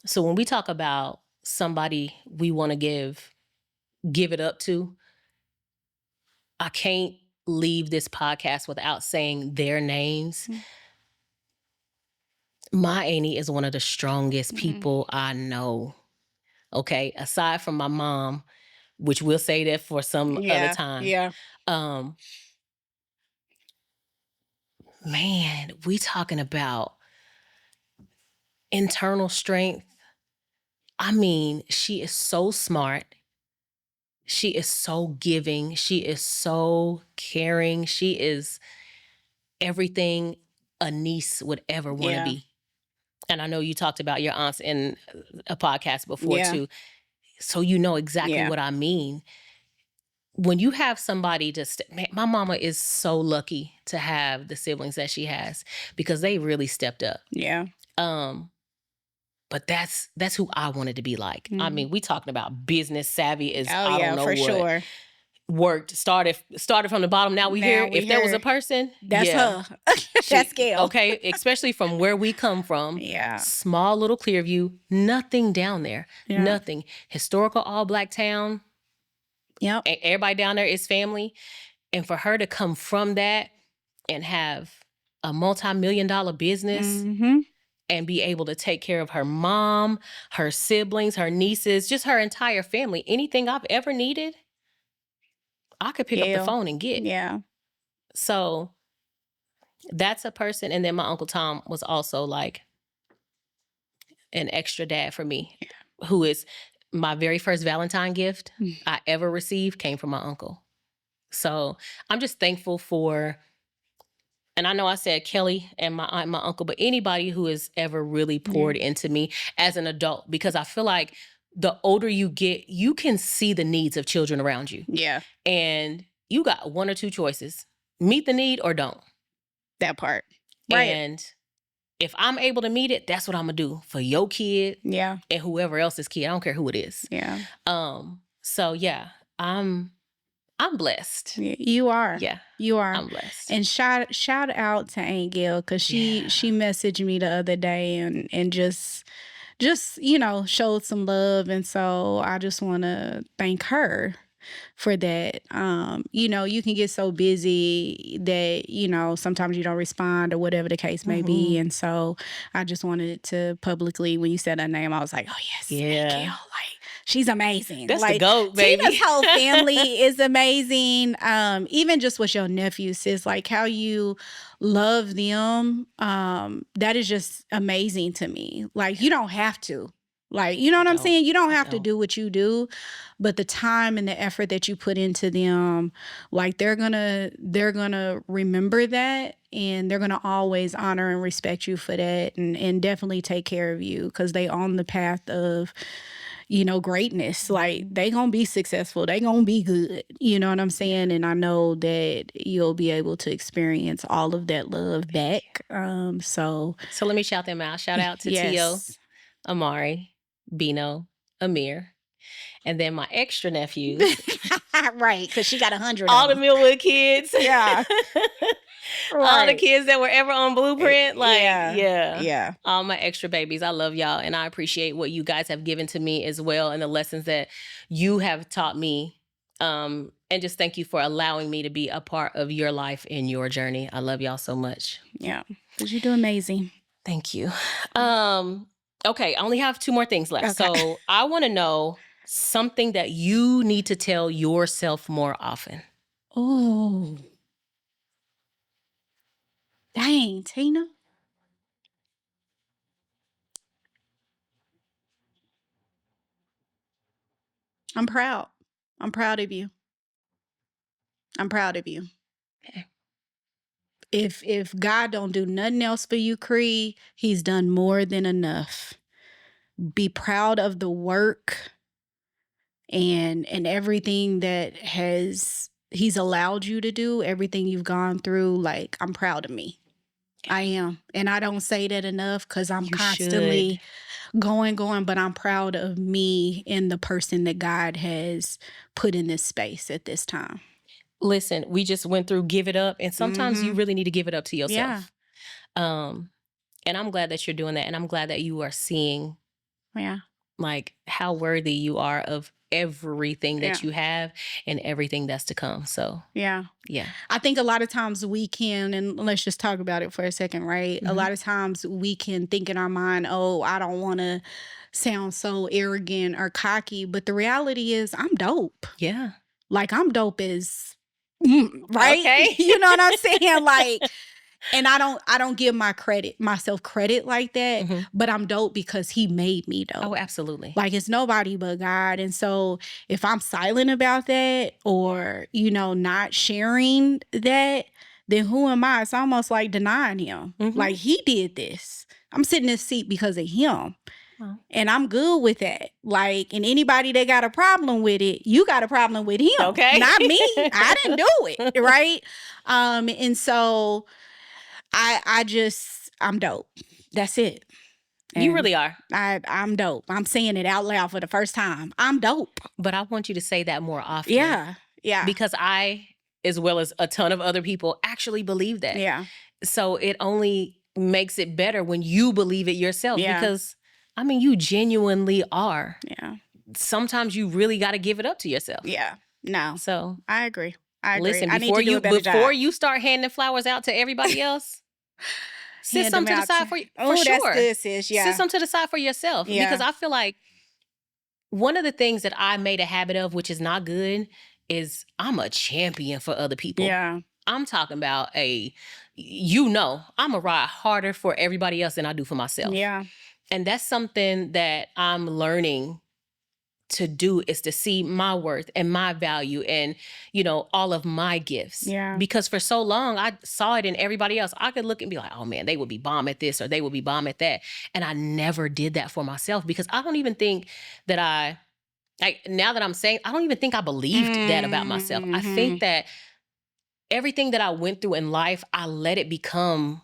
So when we talk about somebody we want to give it up to, I can't leave this podcast without saying their names. My auntie is one of the strongest people I know. Okay, aside from my mom, which we'll say that for some other time. Yeah. Man, we talking about internal strength. I mean, she is so smart. She is so giving. She is so caring. She is everything a niece would ever want to be. And I know you talked about your aunts in a podcast before too. So you know exactly what I mean. When you have somebody man, my mama is so lucky to have the siblings that she has, because they really stepped up. Yeah. But that's who I wanted to be like. I mean, we talking about business savvy as I don't know for what. Sure. Worked, started from the bottom. Now we here. If there was a person, that's her. That's Gail. Okay, especially from where we come from. Yeah. Small little Clearview, nothing down there. Yeah. Nothing. Historical all Black town. Yep. Everybody down there is family. And for her to come from that and have a multi-million-dollar business and be able to take care of her mom, her siblings, her nieces, just her entire family, anything I've ever needed, I could pick up the phone and get. Yeah. So that's a person. And then my Uncle Tom was also like an extra dad for me, who is my very first Valentine gift I ever received came from my uncle. So I'm just thankful for, and I know I said Kelly and my aunt and my uncle, but anybody who has ever really poured into me as an adult, because I feel like the older you get, you can see the needs of children around you. Yeah. And you got 1 or 2 choices. Meet the need or don't. That part. Right. And if I'm able to meet it, that's what I'm going to do for your kid. Yeah. And whoever else's kid. I don't care who it is. Yeah. So yeah, I'm blessed. You are. Yeah. You are. I'm blessed. And shout out to Aunt Gail, because she messaged me the other day and just showed some love. And so I just want to thank her for that. You can get so busy that, sometimes you don't respond or whatever the case may be. And so I just wanted to publicly, when you said her name, I was like, oh yes, Aunt Gail, like, she's amazing. That's like, the GOAT, baby. Tina's whole family is amazing. Even just with your nephews, sis, like how you love them, that is just amazing to me. Like, you don't have to. Like, you know what I'm saying? You don't have to do what you do, but the time and the effort that you put into them, like they're gonna remember that, and they're gonna always honor and respect you for that, and definitely take care of you, because they on the path of, greatness. Like, they gonna be successful. They gonna be good. You know what I'm saying? And I know that you'll be able to experience all of that love back. So let me shout them out. Shout out to Tio, Amari, Bino, Amir. And then my extra nephews. Right, because she got 100 all of the them. Millwood kids. Yeah. All the kids that were ever on Blueprint. Like, yeah. All my extra babies. I love y'all. And I appreciate what you guys have given to me as well. And the lessons that you have taught me. And just thank you for allowing me to be a part of your life and your journey. I love y'all so much. Yeah. Because you do amazing. Thank you. Okay. I only have 2 more things left. Okay. So I want to know something that you need to tell yourself more often. Oh. Dang, Tina. I'm proud. I'm proud of you. I'm proud of you. Okay. If God don't do nothing else for you, Cree, he's done more than enough. Be proud of the work and everything that he's allowed you to do, everything you've gone through. Like, I'm proud of me. I am. And I don't say that enough because I'm constantly going, but I'm proud of me and the person that God has put in this space at this time. Listen, we just went through Give It Up, and sometimes you really need to give it up to yourself. Yeah. And I'm glad that you're doing that, and I'm glad that you are seeing like how worthy you are of everything that you have and everything that's to come. So yeah. I think a lot of times we can, and let's just talk about it for a second, right? A lot of times we can think in our mind, oh, I don't want to sound so arrogant or cocky, but the reality is I'm dope. Yeah. Like, I'm dope as right? Okay. You know what I'm saying? Like, and I don't give myself credit like that, but I'm dope because he made me dope. Oh, absolutely. Like, it's nobody but God. And so if I'm silent about that or, not sharing that, then who am I? It's almost like denying him. Like, he did this. I'm sitting in this seat because of him. And I'm good with that. Like, and anybody that got a problem with it, you got a problem with him. Okay. Not me. I didn't do it. Right. And so I'm dope. That's it. And you really are. I'm dope. I'm saying it out loud for the first time. I'm dope. But I want you to say that more often. Yeah. Yeah. Because I, as well as a ton of other people, actually believe that. Yeah. So it only makes it better when you believe it yourself. Yeah. Because, I mean, you genuinely are. Yeah. Sometimes you really got to give it up to yourself. Yeah. No. So I agree. Listen, before you start handing flowers out to everybody else, sit some to the side for sure. That's good, sis. Yeah. Sit some to the side for yourself. Yeah. Because I feel like one of the things that I made a habit of, which is not good, is I'm a champion for other people. Yeah. I'm talking about I'm a ride harder for everybody else than I do for myself. Yeah. And that's something that I'm learning to do, is to see my worth and my value and, all of my gifts. Yeah. Because for so long, I saw it in everybody else. I could look and be like, oh man, they would be bomb at this or they would be bomb at that. And I never did that for myself because I don't even think that now that I'm saying, I don't even think I believed that about myself. I think that everything that I went through in life, I let it become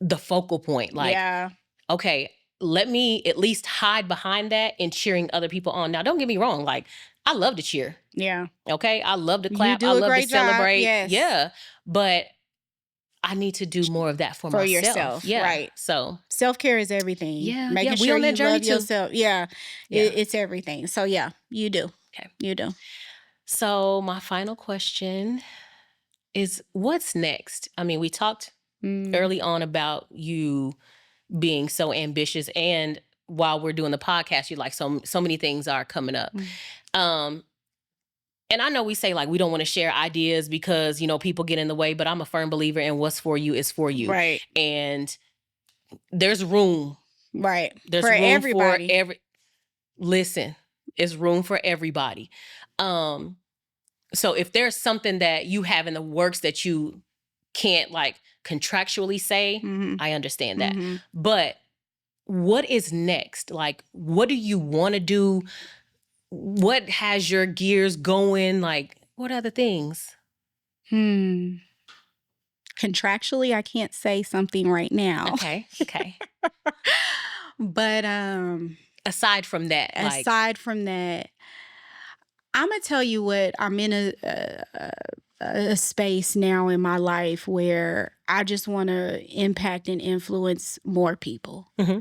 the focal point. Like, okay, let me at least hide behind that and cheering other people on. Now, don't get me wrong. Like, I love to cheer. Yeah. Okay. I love to clap. I love to celebrate. Yes. Yeah. But I need to do more of that for myself. Yourself. Yeah. Right. So self-care is everything. Yeah. Making sure we on that you journey love too. yourself. Yeah. It's everything. So yeah, you do. Okay. You do. So my final question is, what's next? I mean, we talked early on about you being so ambitious, and while we're doing the podcast, you're like, so many things are coming up. And I know we say like we don't want to share ideas because people get in the way, but I'm a firm believer in what's for you is for you, right? And there's room, right? There's for room everybody. for Listen, it's room for everybody. So if there's something that you have in the works that you can't like contractually say, I understand that. But what is next? Like, what do you want to do? What has your gears going? Like, what other things? Contractually, I can't say something right now. Okay. But aside from that, I'm going to tell you what, I'm in a space now in my life where I just want to impact and influence more people. Mm-hmm.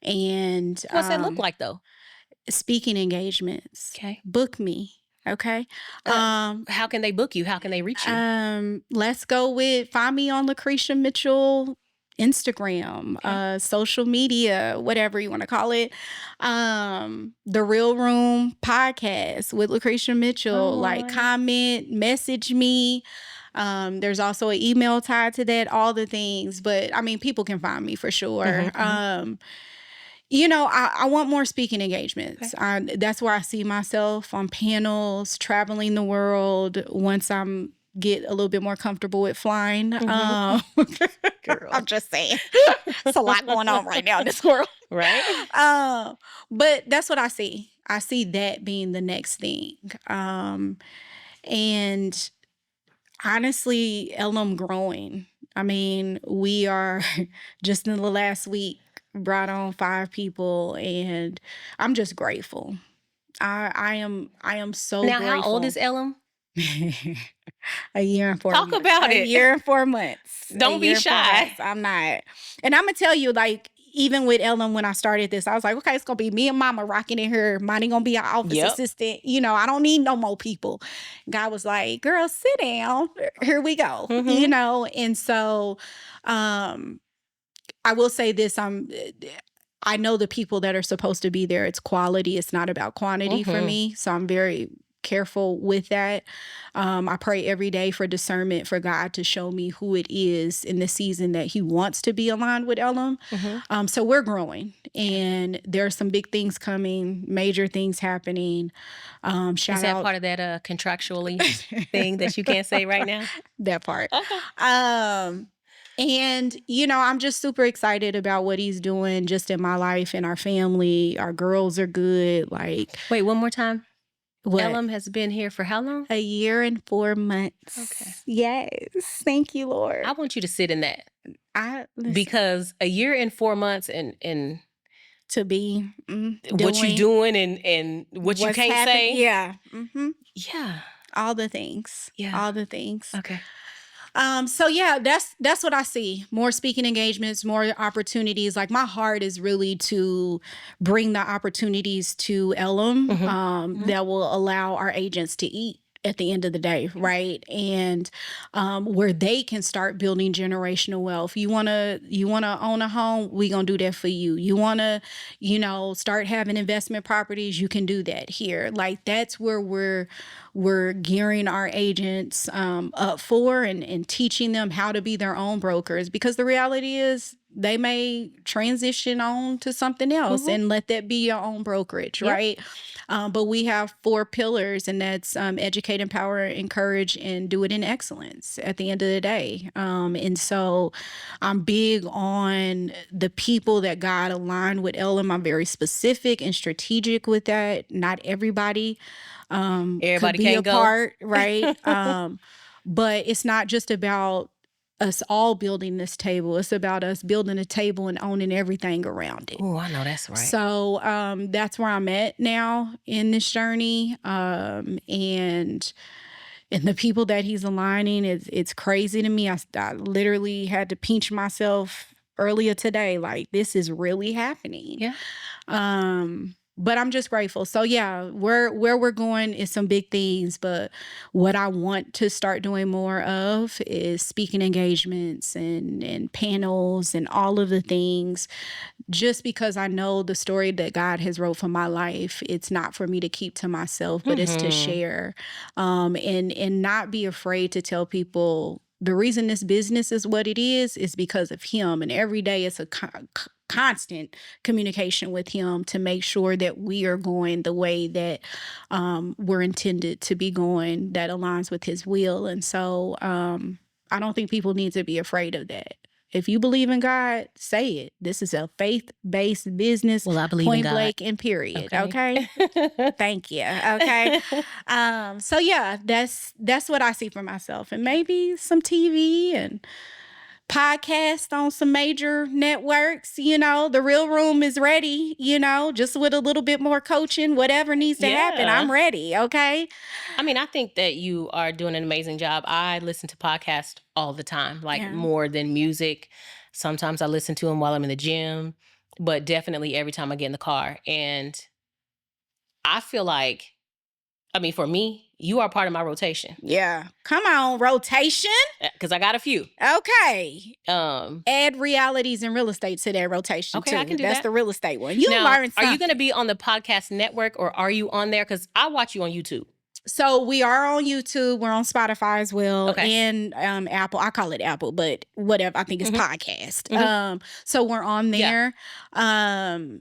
And what's that look like though? Speaking engagements. Okay. Book me. Okay. How can they book you? How can they reach you? Let's go with find me on Lacretia Mitchell Instagram, social media, whatever you want to call it. The Real Room podcast with Lacretia Mitchell. Like, comment, message me. There's also an email tied to that, all the things. But I mean, people can find me for sure. Mm-hmm. You know, I want more speaking engagements. Okay. That's where I see myself on panels, traveling the world once I'm get a little bit more comfortable with flying. Mm-hmm. Girl. I'm just saying. There's a lot going on right now in this world. Right. But that's what I see. I see that being the next thing. And honestly, I'm growing. I mean, we are just in the last week brought on 5 people, and I'm just grateful. I am so now grateful. How old is Ellen? A year and 4 months. Talk about it. A year and 4 months. Don't be shy. I'm not. And I'm going to tell you, like, even with Ellen, when I started this, I was like, okay, it's going to be me and Mama rocking in here. Monty going to be our office assistant. You know, I don't need no more people. God was like, girl, sit down. Here we go. Mm-hmm. You know, and so I will say this. I know the people that are supposed to be there. It's quality. It's not about quantity for me. So I'm very careful with that. I pray every day for discernment for God to show me who it is in the season that he wants to be aligned with Elam. Mm-hmm. So we're growing, and there are some big things coming, major things happening. Is that part of that contractually thing that you can't say right now? That part. Okay. And, you know, I'm just super excited about what he's doing just in my life and our family. Our girls are good. Like, wait, one more time. What? Elam has been here for how long? A year and 4 months. Okay. Yes. Thank you, Lord. I want you to sit in that. Because a year and 4 months and to be what you doing and what you can't say. Yeah. Mm-hmm. Yeah. All the things. Yeah. All the things. Okay. So yeah, that's what I see. More speaking engagements, more opportunities. Like, my heart is really to bring the opportunities to Elam that will allow our agents to eat at the end of the day, right? And where they can start building generational wealth. You wanna own a home, we gonna do that for you. You wanna, start having investment properties, you can do that here. Like, that's where we're gearing our agents up for and teaching them how to be their own brokers, because the reality is they may transition on to something else and let that be your own brokerage, right? But we have 4 pillars, and that's educate, empower, encourage, and do it in excellence at the end of the day. And so I'm big on the people that God aligned with Elam. I'm very specific and strategic with that. Not everybody Everybody could be can't a go. part, right? But it's not just about us all building this table. It's about us building a table and owning everything around it. Oh, I know that's right. So that's where I'm at now in this journey. And the people that he's aligning, it's crazy to me. I literally had to pinch myself earlier today. Like, this is really happening. Yeah. But I'm just grateful. So yeah, where we're going is some big things, but what I want to start doing more of is speaking engagements and panels and all of the things, just because I know the story that God has wrote for my life. It's not for me to keep to myself, but it's to share, and not be afraid to tell people the reason this business is what it is because of him. And every day it's a constant communication with him to make sure that we are going the way that we're intended to be going, that aligns with his will. And so I don't think people need to be afraid of that. If you believe in God, say it. This is a faith-based business. Well, I believe point in God. Blank and period. Okay? Thank you. Okay. So yeah, that's what I see for myself, and maybe some TV and podcast on some major networks. The Real Room is ready, just with a little bit more coaching, whatever needs to happen. I'm ready. Okay. I mean, I think that you are doing an amazing job. I listen to podcasts all the time, more than music. Sometimes I listen to them while I'm in the gym, but definitely every time I get in the car. And I feel like, for me, you are part of my rotation. Yeah. Come on, rotation. Because I got a few. Okay. Add realities and real estate to that rotation too. I can do That's that. The real estate one. You now, learn something. Are you going to be on the podcast network or are you on there? Because I watch you on YouTube. So we are on YouTube. We're on Spotify as well, and Apple. I call it Apple, but whatever. I think it's podcast. So we're on there. Yeah.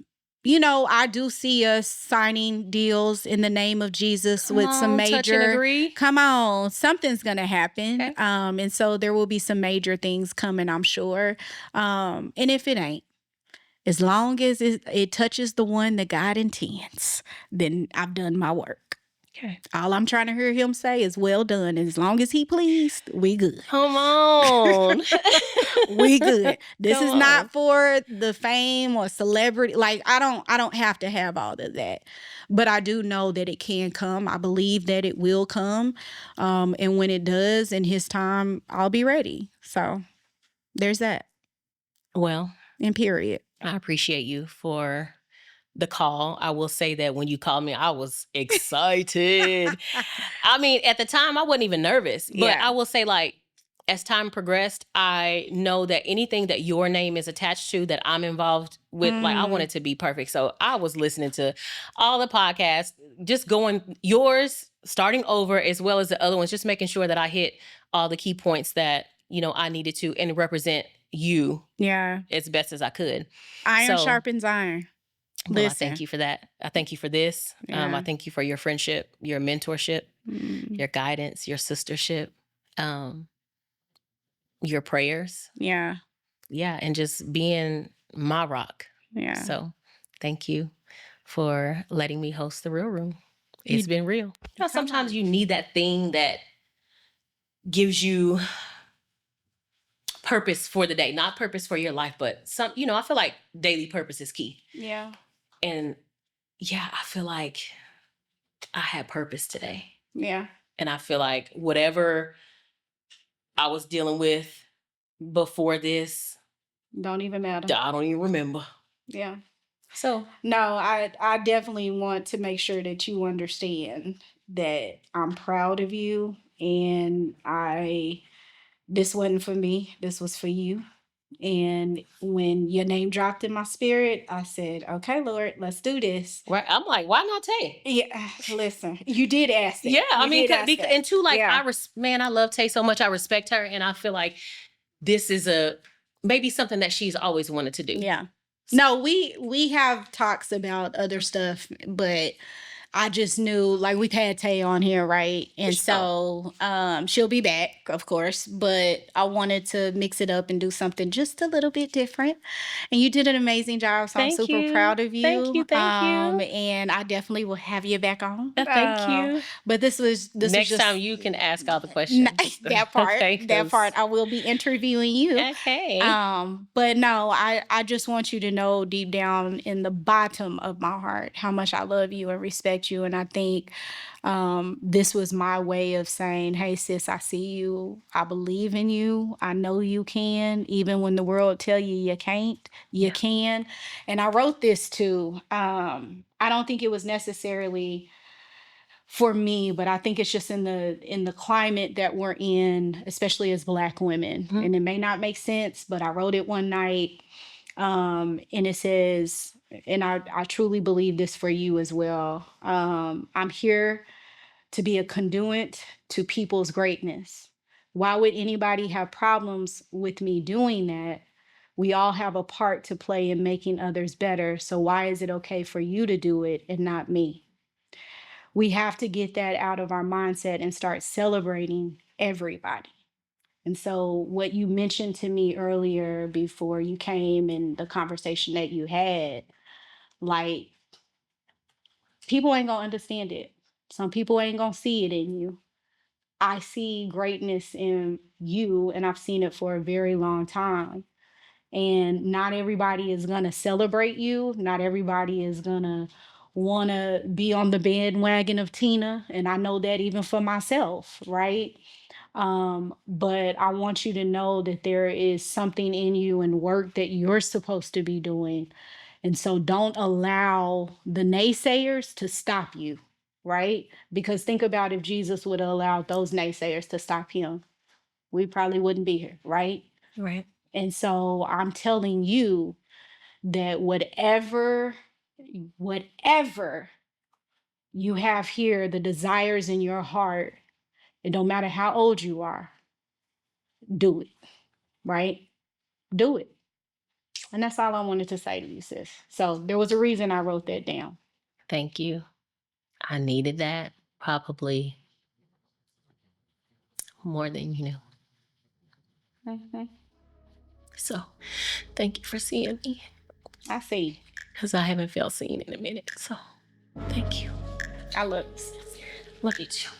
I do see us signing deals in the name of Jesus with some major. Touch and agree. Come on, something's gonna happen. Okay. And so there will be some major things coming, I'm sure. And if it ain't, as long as it touches the one that God intends, then I've done my work. Okay. All I'm trying to hear him say is well done. As long as he pleased, we good. Come on. We good. This is not for the fame or celebrity. Like I don't have to have all of that. But I do know that it can come. I believe that it will come. And when it does in his time, I'll be ready. So there's that. Well, and period. I appreciate you for the call. I will say that when you called me, I was excited. At the time, I wasn't even nervous. But I will say, as time progressed, I know that anything that your name is attached to that I'm involved with, I want it to be perfect. So I was listening to all the podcasts, just going yours, starting over, as well as the other ones, just making sure that I hit all the key points that, I needed to and represent you as best as I could. Iron sharpens iron. Well, I thank you for that. I thank you for this. I thank you for your friendship, your mentorship, your guidance, your sistership, your prayers. Yeah. Yeah. And just being my rock. Yeah. So thank you for letting me host the Real Room. It's been real. Sometimes you need that thing that gives you purpose for the day, not purpose for your life, but I feel like daily purpose is key. Yeah. And I feel like I had purpose today. Yeah. And I feel like whatever I was dealing with before this. Don't even matter. I don't even remember. Yeah. So. No, I definitely want to make sure that you understand that I'm proud of you. And this wasn't for me. This was for you. And when your name dropped in my spirit, I said, okay, Lord, let's do this. Right. I'm like, why not Tay? Yeah. Listen, you did ask that. Yeah. And too, I love Tay so much. I respect her. And I feel like this is maybe something that she's always wanted to do. Yeah. No, we have talks about other stuff, but I just knew, we've had Tay on here, right? And so she'll be back, of course, but I wanted to mix it up and do something just a little bit different. And you did an amazing job, so I'm super proud of you. Thank you. And I definitely will have you back on. Thank you. But this was next time you can ask all the questions. That part, I will be interviewing you. Okay. But no, I just want you to know deep down in the bottom of my heart how much I love you and respect you. And I think this was my way of saying, hey, sis, I see you. I believe in you. I know you can. Even when the world tell you you can't, you can. And I wrote this too. I don't think it was necessarily for me, but I think it's just in the climate that we're in, especially as Black women. Mm-hmm. And it may not make sense, but I wrote it one night. And it says, and I truly believe this for you as well. I'm here to be a conduit to people's greatness. Why would anybody have problems with me doing that? We all have a part to play in making others better. So why is it okay for you to do it and not me? We have to get that out of our mindset and start celebrating everybody. And so what you mentioned to me earlier before you came and the conversation that you had, people ain't gonna understand it. Some people ain't gonna see it in you. I see greatness in you, and I've seen it for a very long time. And not everybody is going to celebrate you. Not everybody is going to want to be on the bandwagon of Tina. And I know that even for myself, right? But I want you to know that there is something in you and work that you're supposed to be doing. And so don't allow the naysayers to stop you, right? Because think about if Jesus would have allowed those naysayers to stop him, we probably wouldn't be here, right? Right. And so I'm telling you that whatever you have here, the desires in your heart, it don't matter how old you are, do it, right? Do it. And that's all I wanted to say to you, sis. So there was a reason I wrote that down. Thank you. I needed that probably more than you knew. Mm-hmm. So thank you for seeing me. I see. Because I haven't felt seen in a minute. So thank you. I love you too.